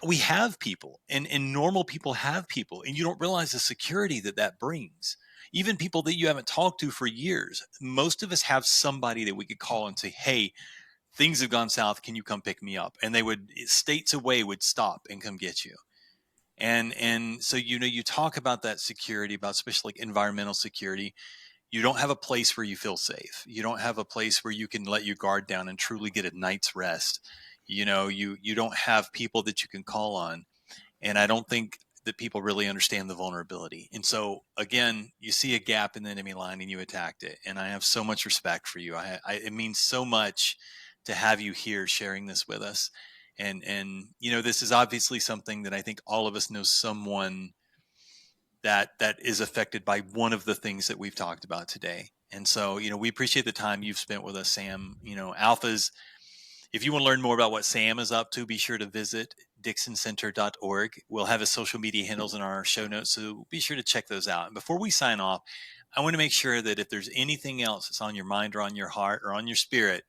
we have people, and normal people have people, and you don't realize the security that brings. Even people that you haven't talked to for years, most of us have somebody that we could call and say, hey, things have gone south. Can you come pick me up? And they would, states away, would stop and come get you. And so, you talk about that security, about especially like environmental security. You don't have a place where you feel safe. You don't have a place where you can let your guard down and truly get a night's rest. You don't have people that you can call on. And I don't think that people really understand the vulnerability. And so again, you see a gap in the enemy line and you attacked it. And I have so much respect for you. It means so much to have you here sharing this with us. And this is obviously something that I think all of us know someone that is affected by one of the things that we've talked about today. And so, we appreciate the time you've spent with us, Sam. Alphas, if you want to learn more about what Sam is up to, be sure to visit dixoncenter.org. We'll have his social media handles in our show notes, so be sure to check those out. And before we sign off, I want to make sure that if there's anything else that's on your mind or on your heart or on your spirit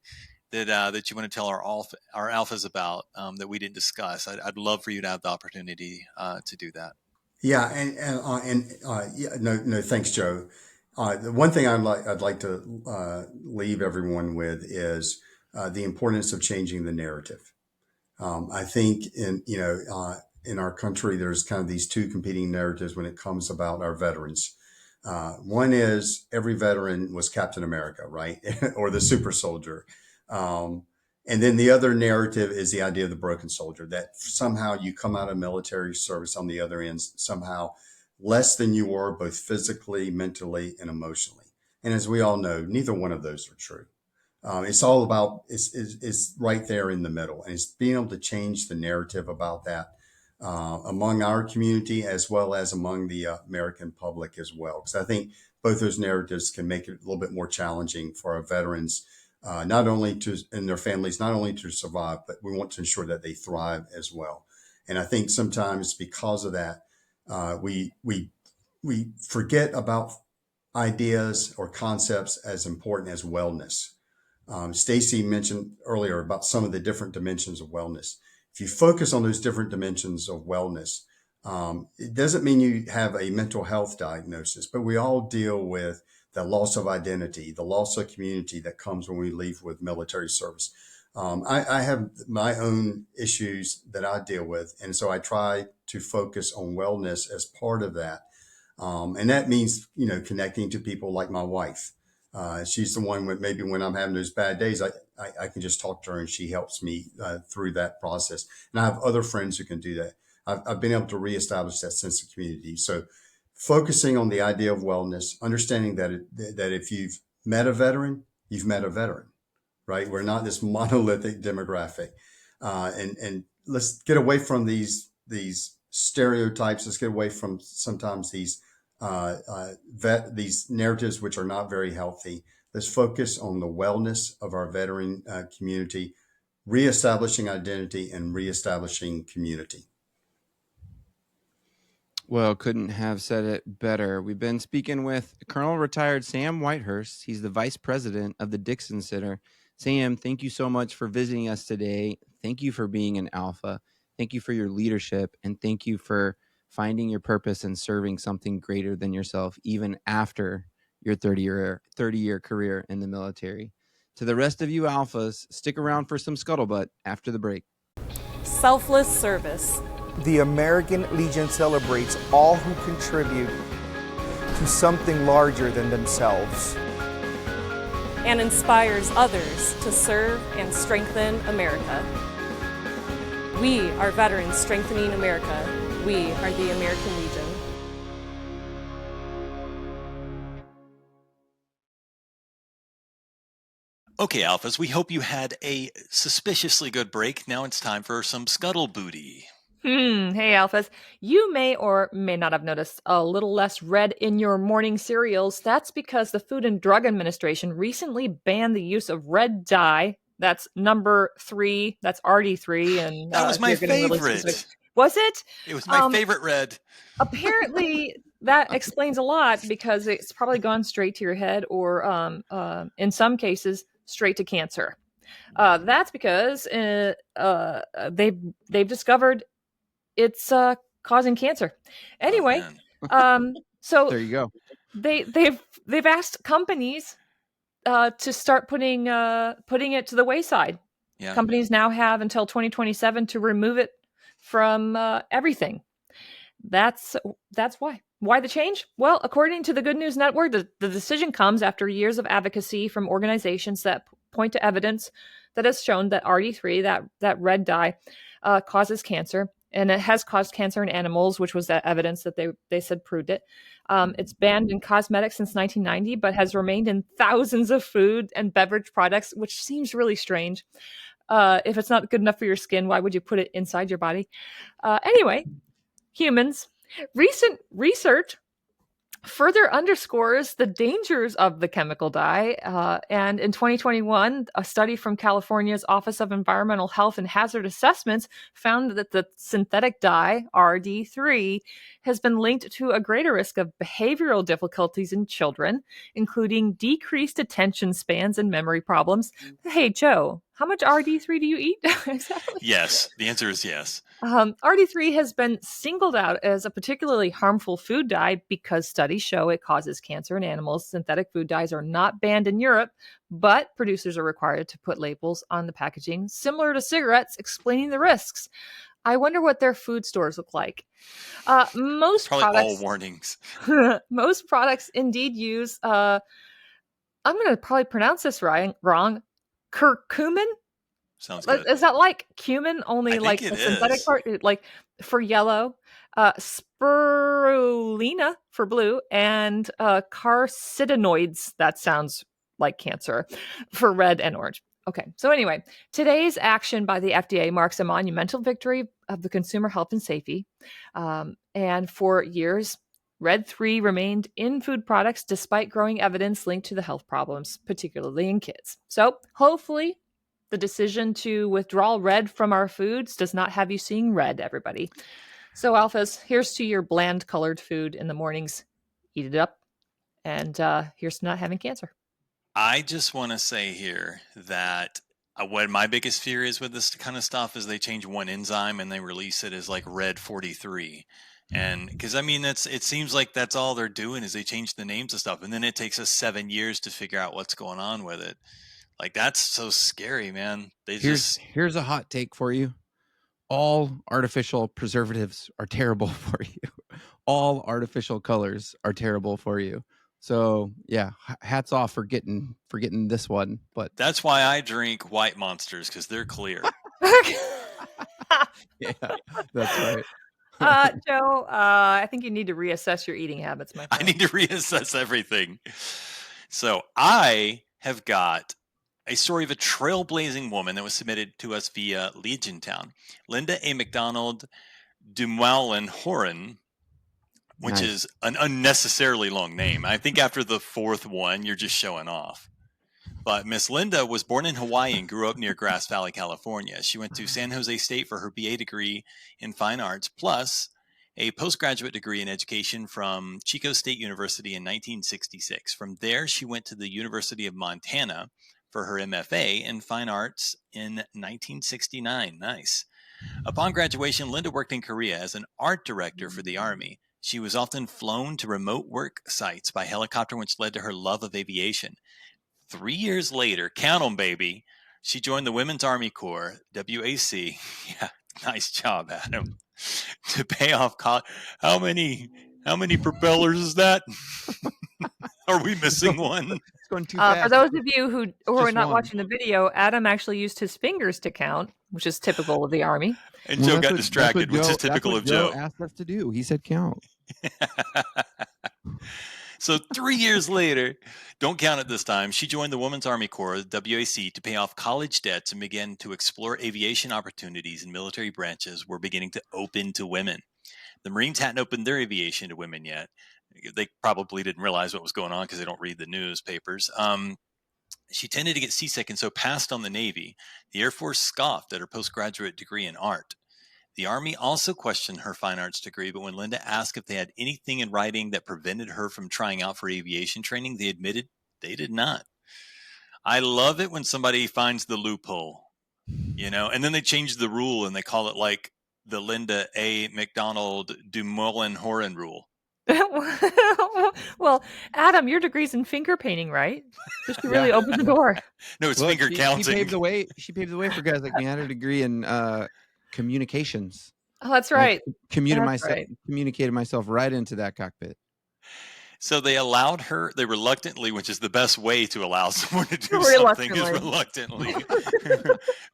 that you want to tell our alphas about that we didn't discuss, I'd love for you to have the opportunity to do that. Yeah, no, thanks, Joe. The one thing I'd like to leave everyone with is the importance of changing the narrative. I think in our country, there's kind of these two competing narratives when it comes about our veterans. One is every veteran was Captain America, right? Or the super soldier. And then the other narrative is the idea of the broken soldier, that somehow you come out of military service on the other end, somehow less than you were, both physically, mentally, and emotionally. And as we all know, neither one of those are true. It's all about, it's right there in the middle. And it's being able to change the narrative about that among our community as well as among the American public as well. Because I think both those narratives can make it a little bit more challenging for our veterans, not only and their families, not only to survive, but we want to ensure that they thrive as well. And I think sometimes because of that, we forget about ideas or concepts as important as wellness. Stacy mentioned earlier about some of the different dimensions of wellness. If you focus on those different dimensions of wellness, it doesn't mean you have a mental health diagnosis, but we all deal with the loss of identity, the loss of community that comes when we leave with military service. I have my own issues that I deal with. And so I try to focus on wellness as part of that. And that means, connecting to people like my wife. She's the one maybe when I'm having those bad days, I can just talk to her and she helps me through that process. And I have other friends who can do that. I've been able to reestablish that sense of community. So focusing on the idea of wellness, understanding that if you've met a veteran, you've met a veteran, right? We're not this monolithic demographic. And let's get away from these stereotypes. Let's get away from sometimes these narratives which are not very healthy. Let's focus on the wellness of our veteran community, reestablishing identity and reestablishing community. Well, couldn't have said it better. We've been speaking with Colonel Retired Sam Whitehurst. He's the Vice President of the Dixon Center. Sam, thank you so much for visiting us today. Thank you for being an alpha. Thank you for your leadership, and thank you for finding your purpose and serving something greater than yourself, even after your 30-year career in the military. To the rest of you alphas, stick around for some scuttlebutt after the break. Selfless service. The American Legion celebrates all who contribute to something larger than themselves. And inspires others to serve and strengthen America. We are veterans strengthening America. We are the American Legion. Okay, Alphas, we hope you had a suspiciously good break. Now it's time for some scuttlebooty. Hey, Alphas. You may or may not have noticed a little less red in your morning cereals. That's because the Food and Drug Administration recently banned the use of red dye. That's number 3. That's RD3. And that was my favorite. Really was it? It was my favorite red. Apparently, that explains a lot because it's probably gone straight to your head or, in some cases, straight to cancer. That's because they've discovered it's causing cancer. Anyway, so there you go. They've asked companies to start putting it to the wayside. Yeah. Companies now have until 2027 to remove it from everything. That's why. Why the change? Well, according to the Good News Network, the decision comes after years of advocacy from organizations that point to evidence that has shown that RD3, that red dye, causes cancer. And it has caused cancer in animals, which was that evidence that they said proved it. It's banned in cosmetics since 1990, but has remained in thousands of food and beverage products, which seems really strange. If it's not good enough for your skin, why would you put it inside your body? Anyway, humans. Recent research further underscores the dangers of the chemical dye. And in 2021, a study from California's Office of Environmental Health and Hazard Assessments found that the synthetic dye, RD3, has been linked to a greater risk of behavioral difficulties in children, including decreased attention spans and memory problems. Hey, Joe, how much RD3 do you eat? Exactly. Yes, the answer is yes. RD3 has been singled out as a particularly harmful food dye because studies show it causes cancer in animals. Synthetic food dyes are not banned in Europe, but producers are required to put labels on the packaging similar to cigarettes explaining the risks. I wonder what their food stores look like. Most probably products, all warnings. Most products indeed use, I'm going to probably pronounce this wrong, curcumin? Sounds good. Is that like cumin, only like the synthetic part, like for yellow, spirulina for blue, and carcinoids, that sounds like cancer, for red and orange. Okay, so anyway, today's action by the FDA marks a monumental victory of the consumer health and safety. And for years, Red 3 remained in food products despite growing evidence linked to the health problems, particularly in kids. So hopefully the decision to withdraw red from our foods does not have you seeing red, everybody. So Alphas, here's to your bland colored food in the mornings. Eat it up. And here's to not having cancer. I just want to say here that what my biggest fear is with this kind of stuff is they change one enzyme and they release it as like red 43. And because I mean, it seems like that's all they're doing is they change the names of stuff. And then it takes us 7 years to figure out what's going on with it. Like, that's so scary, man. Here's a hot take for you. All artificial preservatives are terrible for you. All artificial colors are terrible for you. So yeah, hats off for getting this one. But that's why I drink white monsters, because they're clear. Yeah, that's right. Joe, I think you need to reassess your eating habits, my friend. I need to reassess everything. So I have got a story of a trailblazing woman that was submitted to us via Legiontown. Linda A. McDonald DuMoulin Horan, which is an unnecessarily long name. I think after the fourth one, you're just showing off. But Miss Linda was born in Hawaii and grew up near Grass Valley, California. She went to San Jose State for her BA degree in fine arts, plus a postgraduate degree in education from Chico State University in 1966. From there, she went to the University of Montana for her MFA in fine arts in 1969. Nice. Upon graduation, Linda worked in Korea as an art director for the Army. She was often flown to remote work sites by helicopter, which led to her love of aviation. 3 years later, count 'em, baby, she joined the Women's Army Corps, WAC. Yeah, nice job, Adam. To pay off college. How many propellers is that? Are we missing one? It's going too fast. For those of you who are Just not one. watching the video, Adam actually used his fingers to count, which is typical of the Army. And Joe got distracted, which is typical of Joe. Asked us to do. He said count. So 3 years later, don't count it this time, she joined the Women's Army Corps, WAC, to pay off college debts and began to explore aviation opportunities in military branches were beginning to open to women. The Marines hadn't opened their aviation to women yet. They probably didn't realize what was going on because they don't read the newspapers. She tended to get seasick and so passed on the Navy. The Air Force scoffed at her postgraduate degree in art. The Army also questioned her fine arts degree, but when Linda asked if they had anything in writing that prevented her from trying out for aviation training, they admitted they did not. I love it when somebody finds the loophole, and then they change the rule and they call it like the Linda A. McDonald DuMoulin Horan rule. Well, Adam, your degree's in finger painting, right? Just to really open the door. No, it's finger counting. She paved the way for guys like me. I had a degree in communications. Oh, that's right. Communicated myself right into that cockpit. So they allowed her, they reluctantly, which is the best way to allow someone to do something, is reluctantly.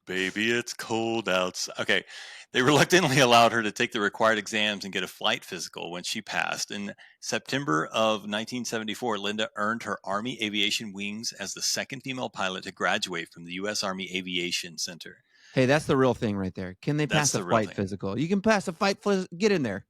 Baby, it's cold outside. Okay. They reluctantly allowed her to take the required exams and get a flight physical when she passed. In September of 1974, Linda earned her Army Aviation Wings as the second female pilot to graduate from the U.S. Army Aviation Center. Hey, that's the real thing right there. Can they pass a flight physical? You can pass a flight physical. Get in there.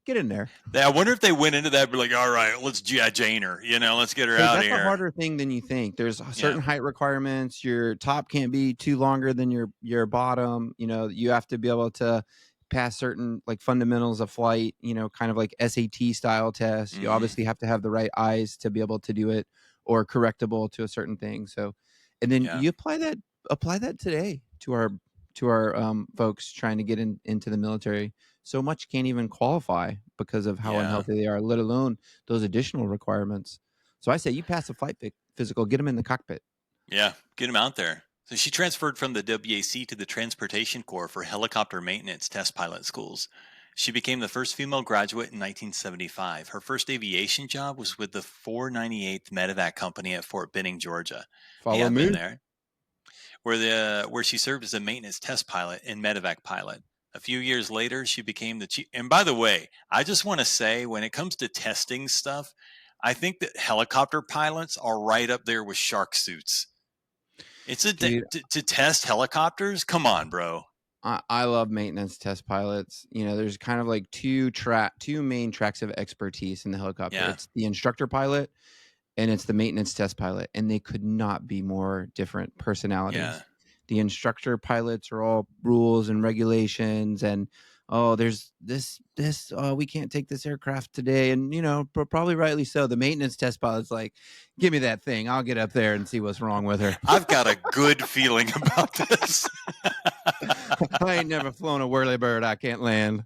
I wonder if they went into that and be like, all right, let's G.I. Jane her. Let's get her out of here. That's a harder thing than you think. There's certain height requirements. Your top can't be too longer than your bottom. You have to be able to pass certain like fundamentals of flight, kind of like SAT style tests. You obviously have to have the right eyes to be able to do it, or correctable to a certain thing. So, and then you apply that today to our folks trying to get into the military. So much can't even qualify because of how unhealthy they are, let alone those additional requirements. So I say you pass a flight physical, get them in the cockpit. Yeah, get them out there. So she transferred from the WAC to the Transportation Corps for helicopter maintenance test pilot schools. She became the first female graduate in 1975. Her first aviation job was with the 498th Medevac Company at Fort Benning, Georgia. Follow me there, where she served as a maintenance test pilot and Medevac pilot. A few years later, she became the chief. And by the way, I just want to say, when it comes to testing stuff, I think that helicopter pilots are right up there with shark suits. It's to test helicopters. Come on, bro. I love maintenance test pilots. There's kind of like two main tracks of expertise in the helicopter. Yeah. It's the instructor pilot and it's the maintenance test pilot, and they could not be more different personalities. Yeah. The instructor pilots are all rules and regulations, and there's this we can't take this aircraft today, and probably rightly so. The maintenance test pilot's like, give me that thing, I'll get up there and see what's wrong with her. I've got a good feeling about this. I ain't never flown a whirlybird I can't land.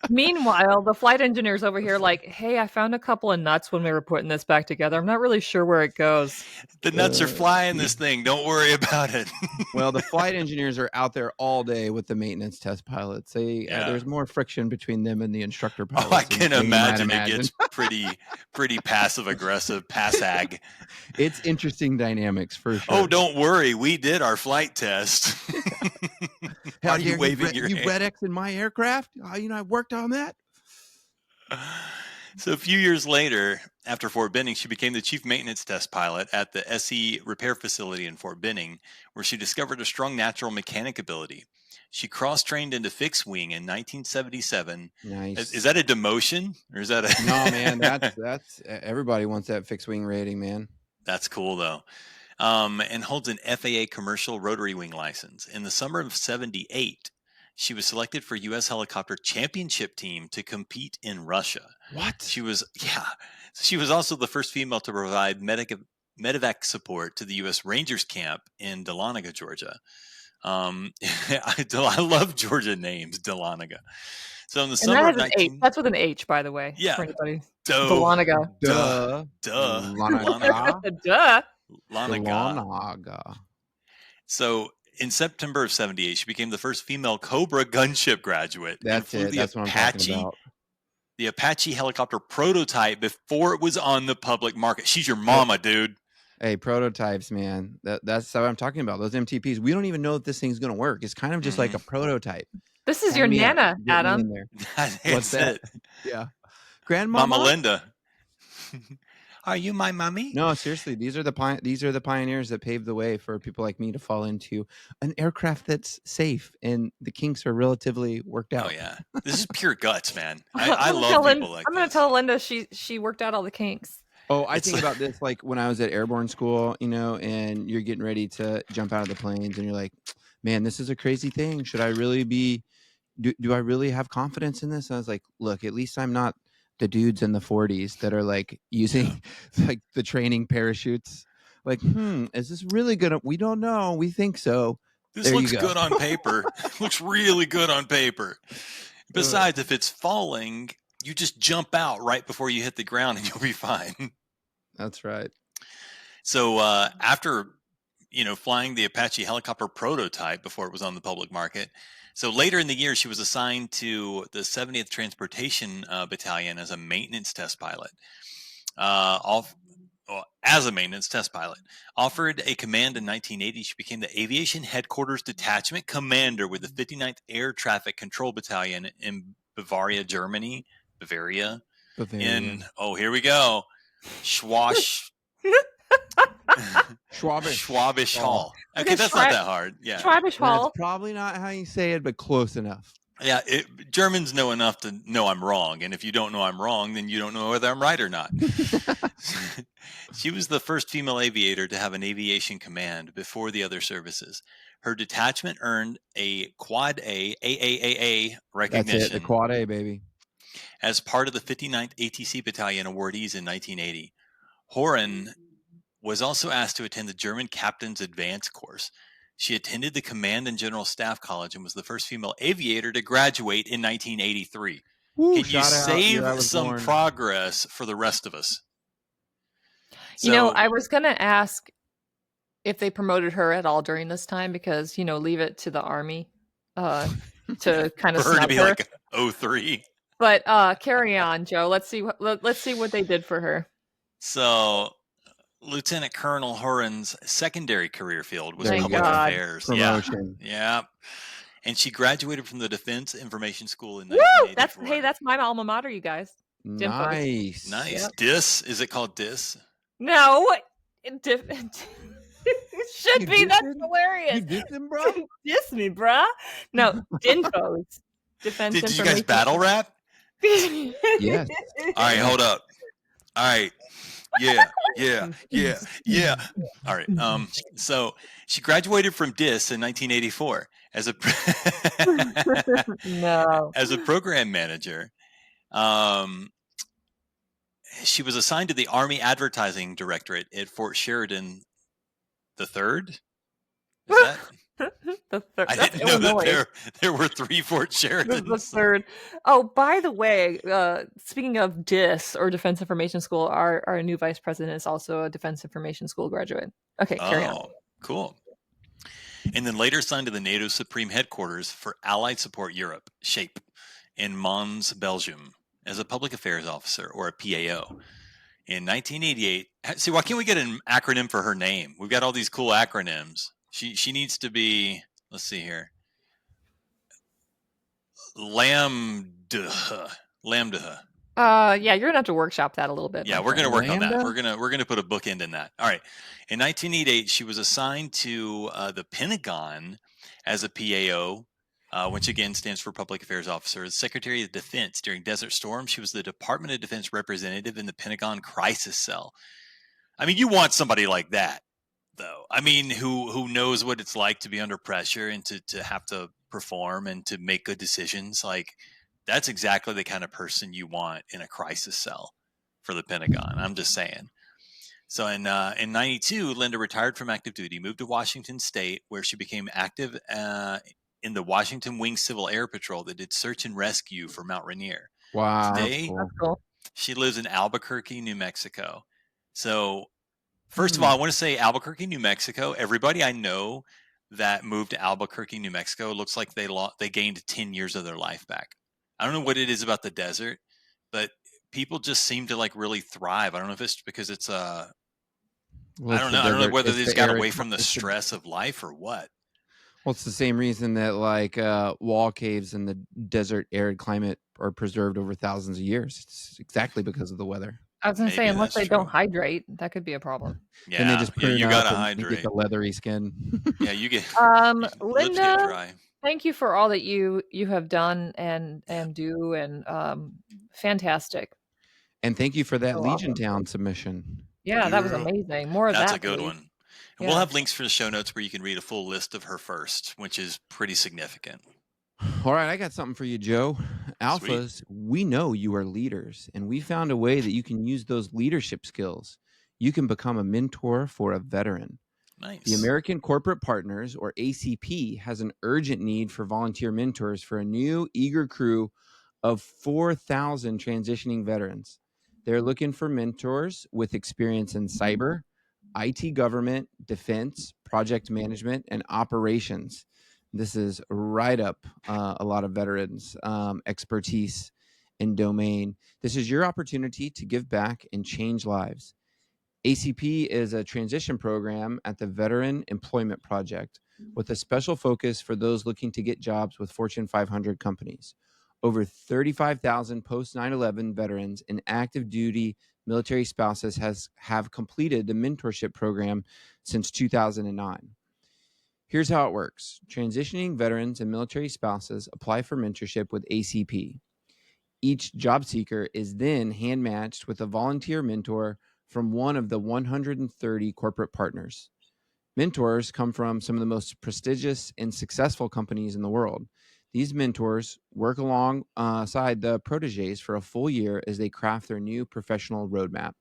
Meanwhile, the flight engineer's over here like, hey, I found a couple of nuts when we were putting this back together. I'm not really sure where it goes. The nuts are flying this thing. Don't worry about it. Well, the flight engineers are out there all day with the maintenance test pilots. There's more friction between them and the instructor pilots. Oh, I can imagine it gets pretty passive aggressive, PASAG. It's interesting dynamics for sure. Oh, don't worry. We did our flight test. Are you waving your hand? You red X in my aircraft? I worked on that. So a few years later, after Fort Benning, she became the chief maintenance test pilot at the SE repair facility in Fort Benning, where she discovered a strong natural mechanic ability. She cross-trained into fixed wing in 1977. Nice. Is that a demotion, or is that a? No, man. That's everybody wants that fixed wing rating, man. That's cool though. And holds an FAA commercial rotary wing license. In the summer of '78, she was selected for U.S. Helicopter Championship Team to compete in Russia. What? She was also the first female to provide medevac support to the U.S. Rangers camp in Dahlonega, Georgia. I love Georgia names, Dahlonega. So in the summer of 19... That's with an H, by the way. Yeah. For anybody. Dahlonega. Duh. Lanaga. So in September of 78, she became the first female Cobra gunship graduate. That's flew it. That's what I'm talking about. The Apache helicopter prototype before it was on the public market. She's your mama, dude. Hey, prototypes, man. That's what I'm talking about. Those MTPs. We don't even know if this thing's going to work. It's kind of just like a prototype. This is your Nana, Adam. What's that? Yeah. Grandmama? Mama Linda. Are you my mommy? No, seriously. These are the pioneers that paved the way for people like me to fall into an aircraft that's safe, and the kinks are relatively worked out. Oh yeah, this is pure guts, man. I love people like I'm going to tell Linda she worked out all the kinks. Oh, I think about this like when I was at airborne school, and you're getting ready to jump out of the planes, and you're like, man, this is a crazy thing. Should I really be? Do I really have confidence in this? And I was like, look, at least I'm not the dudes in the 40s that are like using like the training parachutes. Like, is this really good? We don't know. We think so. This looks good on paper. Looks really good on paper. Besides, if it's falling, you just jump out right before you hit the ground and you'll be fine. That's right. So after, flying the Apache helicopter prototype before it was on the public market, so later in the year, she was assigned to the 70th Transportation Battalion as a maintenance test pilot. As a maintenance test pilot. Offered a command in 1980, she became the Aviation Headquarters Detachment Commander with the 59th Air Traffic Control Battalion in Bavaria, Germany. Bavaria. Here we go. Schwabisch Hall. Okay, that's not that hard. Yeah. Schwabisch Hall. That's probably not how you say it, but close enough. Yeah, Germans know enough to know I'm wrong. And if you don't know I'm wrong, then you don't know whether I'm right or not. She was the first female aviator to have an aviation command before the other services. Her detachment earned a Quad A, AAAA recognition. That's it, the Quad A, baby. As part of the 59th ATC Battalion awardees in 1980. Horan was also asked to attend the German Captain's Advance course. She attended the Command and General Staff College and was the first female aviator to graduate in 1983. Woo, Can you save some progress for the rest of us? I was going to ask if they promoted her at all during this time because, leave it to the Army to kind of for her to be her. like 03. But carry on, Joe. Let's see what they did for her. So Lieutenant Colonel Horan's secondary career field was public affairs. Promotion. Yeah. And she graduated from the Defense Information School in 1984. That's my alma mater, you guys. Nice. Yep. DIS? Is it called DIS? No. It should be. That's hilarious. You diss him, bro? Diss me, bruh. No, DINFOs. Defense Did you guys battle rap? Yes. All right, hold up. All right. Yeah. All right. So she graduated from DIS in 1984 as a as a program manager. She was assigned to the Army Advertising Directorate at Fort Sheridan the Third. Is that? The third. I didn't know that there were 3 Fort Sheridans. The third. Oh, by the way, speaking of DIS or Defense Information School, our new vice president is also a Defense Information School graduate. Okay, carry on. Cool. And then later signed to the NATO Supreme Headquarters for Allied Support Europe, SHAPE, in Mons, Belgium, as a public affairs officer or a PAO. In 1988, see, why can't we get an acronym for her name? We've got all these cool acronyms. She needs to be, let's see here, Lambda. Yeah, you're gonna have to workshop that a little bit. Yeah, we're gonna work on that. We're gonna put a bookend in that. All right. In 1988, she was assigned to the Pentagon as a PAO, which again stands for Public Affairs Officer. As Secretary of Defense during Desert Storm, she was the Department of Defense representative in the Pentagon Crisis Cell. I mean, you want somebody like that, though. I mean, who knows what it's like to be under pressure and to have to perform and to make good decisions. Like, that's exactly the kind of person you want in a crisis cell for the Pentagon. I'm just saying. So in 92, Linda retired from active duty, moved to Washington State, where she became active in the Washington Wing Civil Air Patrol that did search and rescue for Mount Rainier. Wow. Today, she lives in Albuquerque, New Mexico. So First of all, I want to say Albuquerque, New Mexico. Everybody I know that moved to Albuquerque, New Mexico, looks like they gained 10 years of their life back. I don't know what it is about the desert, but people just seem to like really thrive. I don't know if it's because it's Well, I it's don't the know. I don't know desert. whether It's they just the got arid. away from the It's the, stress of life or what. well, it's the same reason that like wall caves in the desert arid climate are preserved over thousands of years. It's exactly because of the weather. I was going to say, Maybe unless that's they don't true. hydrate, that could be a problem. Then they Yeah, just yeah, prune you up gotta and you get hydrate. the leathery skin. Yeah, you get lips get Linda, dry. thank you for all that you have done and do, and fantastic. And thank you for that So Legion awesome. Town submission. Yeah, that was Yeah, amazing. More of that's a that, good please. one. And we'll Yeah. have links for the show notes where you can read a full list of her first, which is pretty significant. All right, I got something for you, Joe. Sweet. Alphas, we know you are leaders, and we found a way that you can use those leadership skills. You can become a mentor for a veteran. The Nice. American Corporate Partners, or ACP, has an urgent need for volunteer mentors for a new, eager crew of 4,000 transitioning veterans. They're looking for mentors with experience in cyber, IT government, defense, project management, and operations. This is right up a lot of veterans' expertise in domain. This is your opportunity to give back and change lives. ACP is a transition program at the Veteran Employment Project with a special focus for those looking to get jobs with Fortune 500 companies. Over 35,000 post 9/11 veterans and active duty military spouses have completed the mentorship program since 2009. Here's how it works. Transitioning veterans and military spouses apply for mentorship with ACP. Each job seeker is then hand matched with a volunteer mentor from one of the 130 corporate partners. Mentors come from some of the most prestigious and successful companies in the world. These mentors work alongside the proteges for a full year as they craft their new professional roadmap.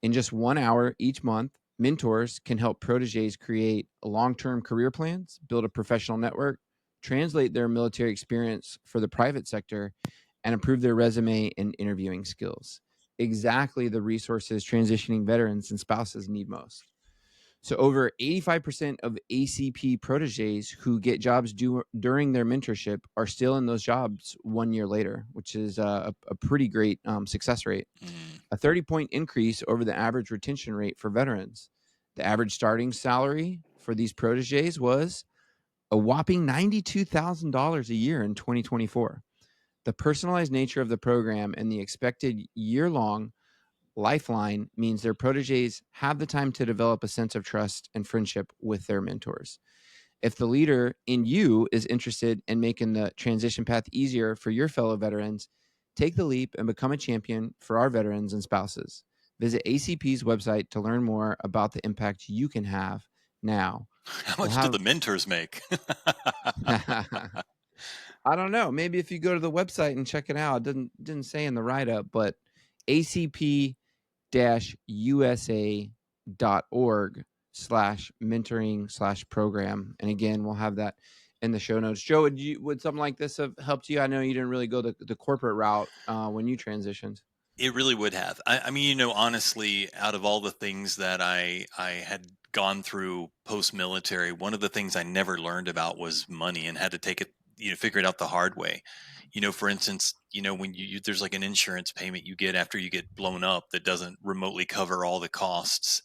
In just 1 hour each month, mentors can help proteges create long-term career plans, build a professional network, translate their military experience for the private sector, and improve their resume and interviewing skills. Exactly the resources transitioning veterans and spouses need most. So over 85% of ACP proteges who get jobs during their mentorship are still in those jobs 1 year later, which is a pretty great success rate. A 30-point increase over the average retention rate for veterans. The average starting salary for these proteges was a whopping $92,000 a year in 2024. The personalized nature of the program and the expected year-long lifeline means their proteges have the time to develop a sense of trust and friendship with their mentors. If the leader in you is interested in making the transition path easier for your fellow veterans, take the leap and become a champion for our veterans and spouses. Visit ACP's website to learn more about the impact you can have now. How much do the mentors make? I don't know. Maybe if you go to the website and check it out, it didn't say in the write-up, but acp-usa.org/mentoring/program. And again, we'll have that in the show notes. Joe, would something like this have helped you? I know you didn't really go the corporate route when you transitioned. It really would have. I mean, honestly, out of all the things that I had gone through post-military, one of the things I never learned about was money, and had to take it, figure it out the hard way. For instance, when there's like an insurance payment you get after you get blown up that doesn't remotely cover all the costs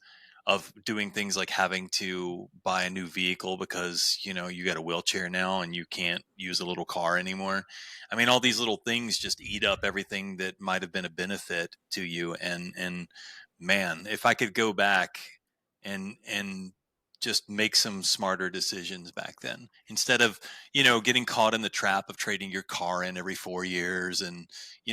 of doing things like having to buy a new vehicle because, you got a wheelchair now and you can't use a little car anymore. I mean, all these little things just eat up everything that might have been a benefit to you. And man, if I could go back and just make some smarter decisions back then, instead of, getting caught in the trap of trading your car in every 4 years and,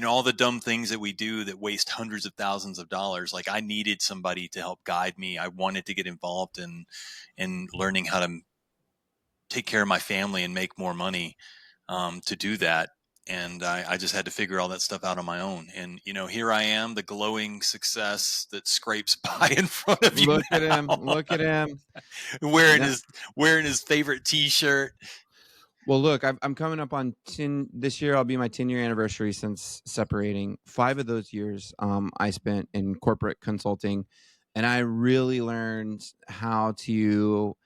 all the dumb things that we do that waste hundreds of thousands of dollars. Like, I needed somebody to help guide me. I wanted to get involved in learning how to take care of my family and make more money to do that. And I just had to figure all that stuff out on my own. And, here I am, the glowing success that scrapes by in front of you. Look at him. Look at him. wearing his favorite T-shirt. Well, look, I'm coming up on 10 this year. I'll be my 10-year anniversary since separating. 5 of those years I spent in corporate consulting And I really learned how to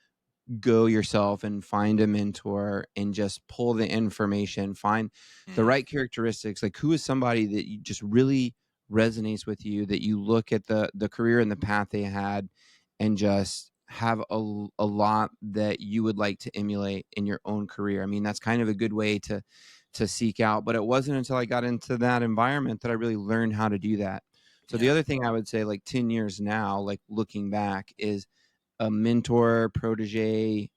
go yourself and find a mentor and just pull the information, find the right characteristics. Like, who is somebody that you just really resonates with you, that you look at the career and the path they had and just have a lot that you would like to emulate in your own career. I mean, that's kind of a good way to seek out, but it wasn't until I got into that environment that I really learned how to do that. So the other thing I would say, like 10 years now, like looking back, is a mentor, protege,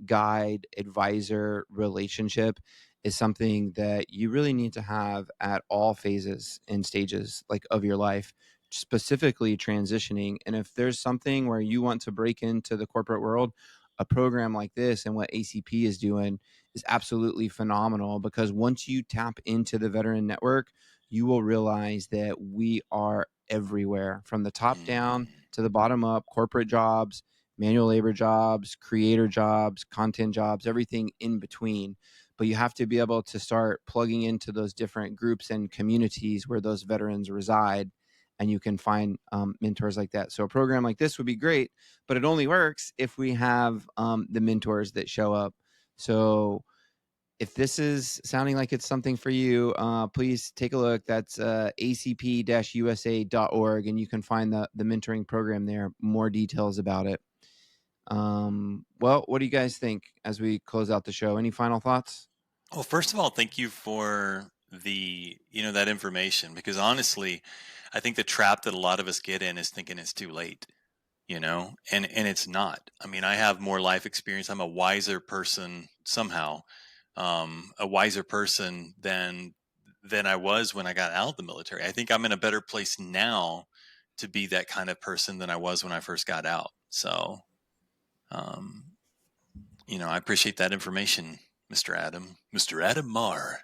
guide, advisor relationship is something that you really need to have at all phases and stages like of your life, specifically transitioning. And if there's something where you want to break into the corporate world, a program like this and what ACP is doing is absolutely phenomenal, because once you tap into the veteran network, you will realize that we are everywhere, from the top down to the bottom up. Corporate jobs, manual labor jobs, creator jobs, content jobs, everything in between. But you have to be able to start plugging into those different groups and communities where those veterans reside, and you can find mentors like that. So a program like this would be great, but it only works if we have the mentors that show up. So if this is sounding like it's something for you, please take a look. That's acp-usa.org, and you can find the mentoring program there, more details about it. Well, what do you guys think as we close out the show? Any final thoughts? Well, first of all, thank you for that information, because honestly, I think the trap that a lot of us get in is thinking it's too late, and it's not. I mean, I have more life experience. I'm a wiser person somehow, a wiser person than I was when I got out of the military. I think I'm in a better place now to be that kind of person than I was when I first got out. So, I appreciate that information, Mr. Adam Marr.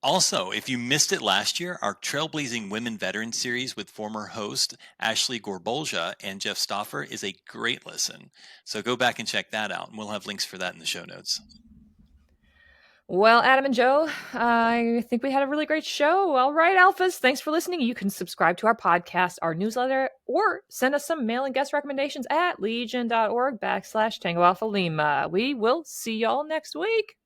Also, if you missed it last year, our Trailblazing Women Veterans series with former host Ashley Gorbolja and Jeff Stoffer is a great listen. So go back and check that out, and we'll have links for that in the show notes. Well, Adam and Joe, I think we had a really great show. All right, Alphas, thanks for listening. You can subscribe to our podcast, our newsletter, or send us some mail and guest recommendations at legion.org/Tango Alpha Lima. We will see y'all next week.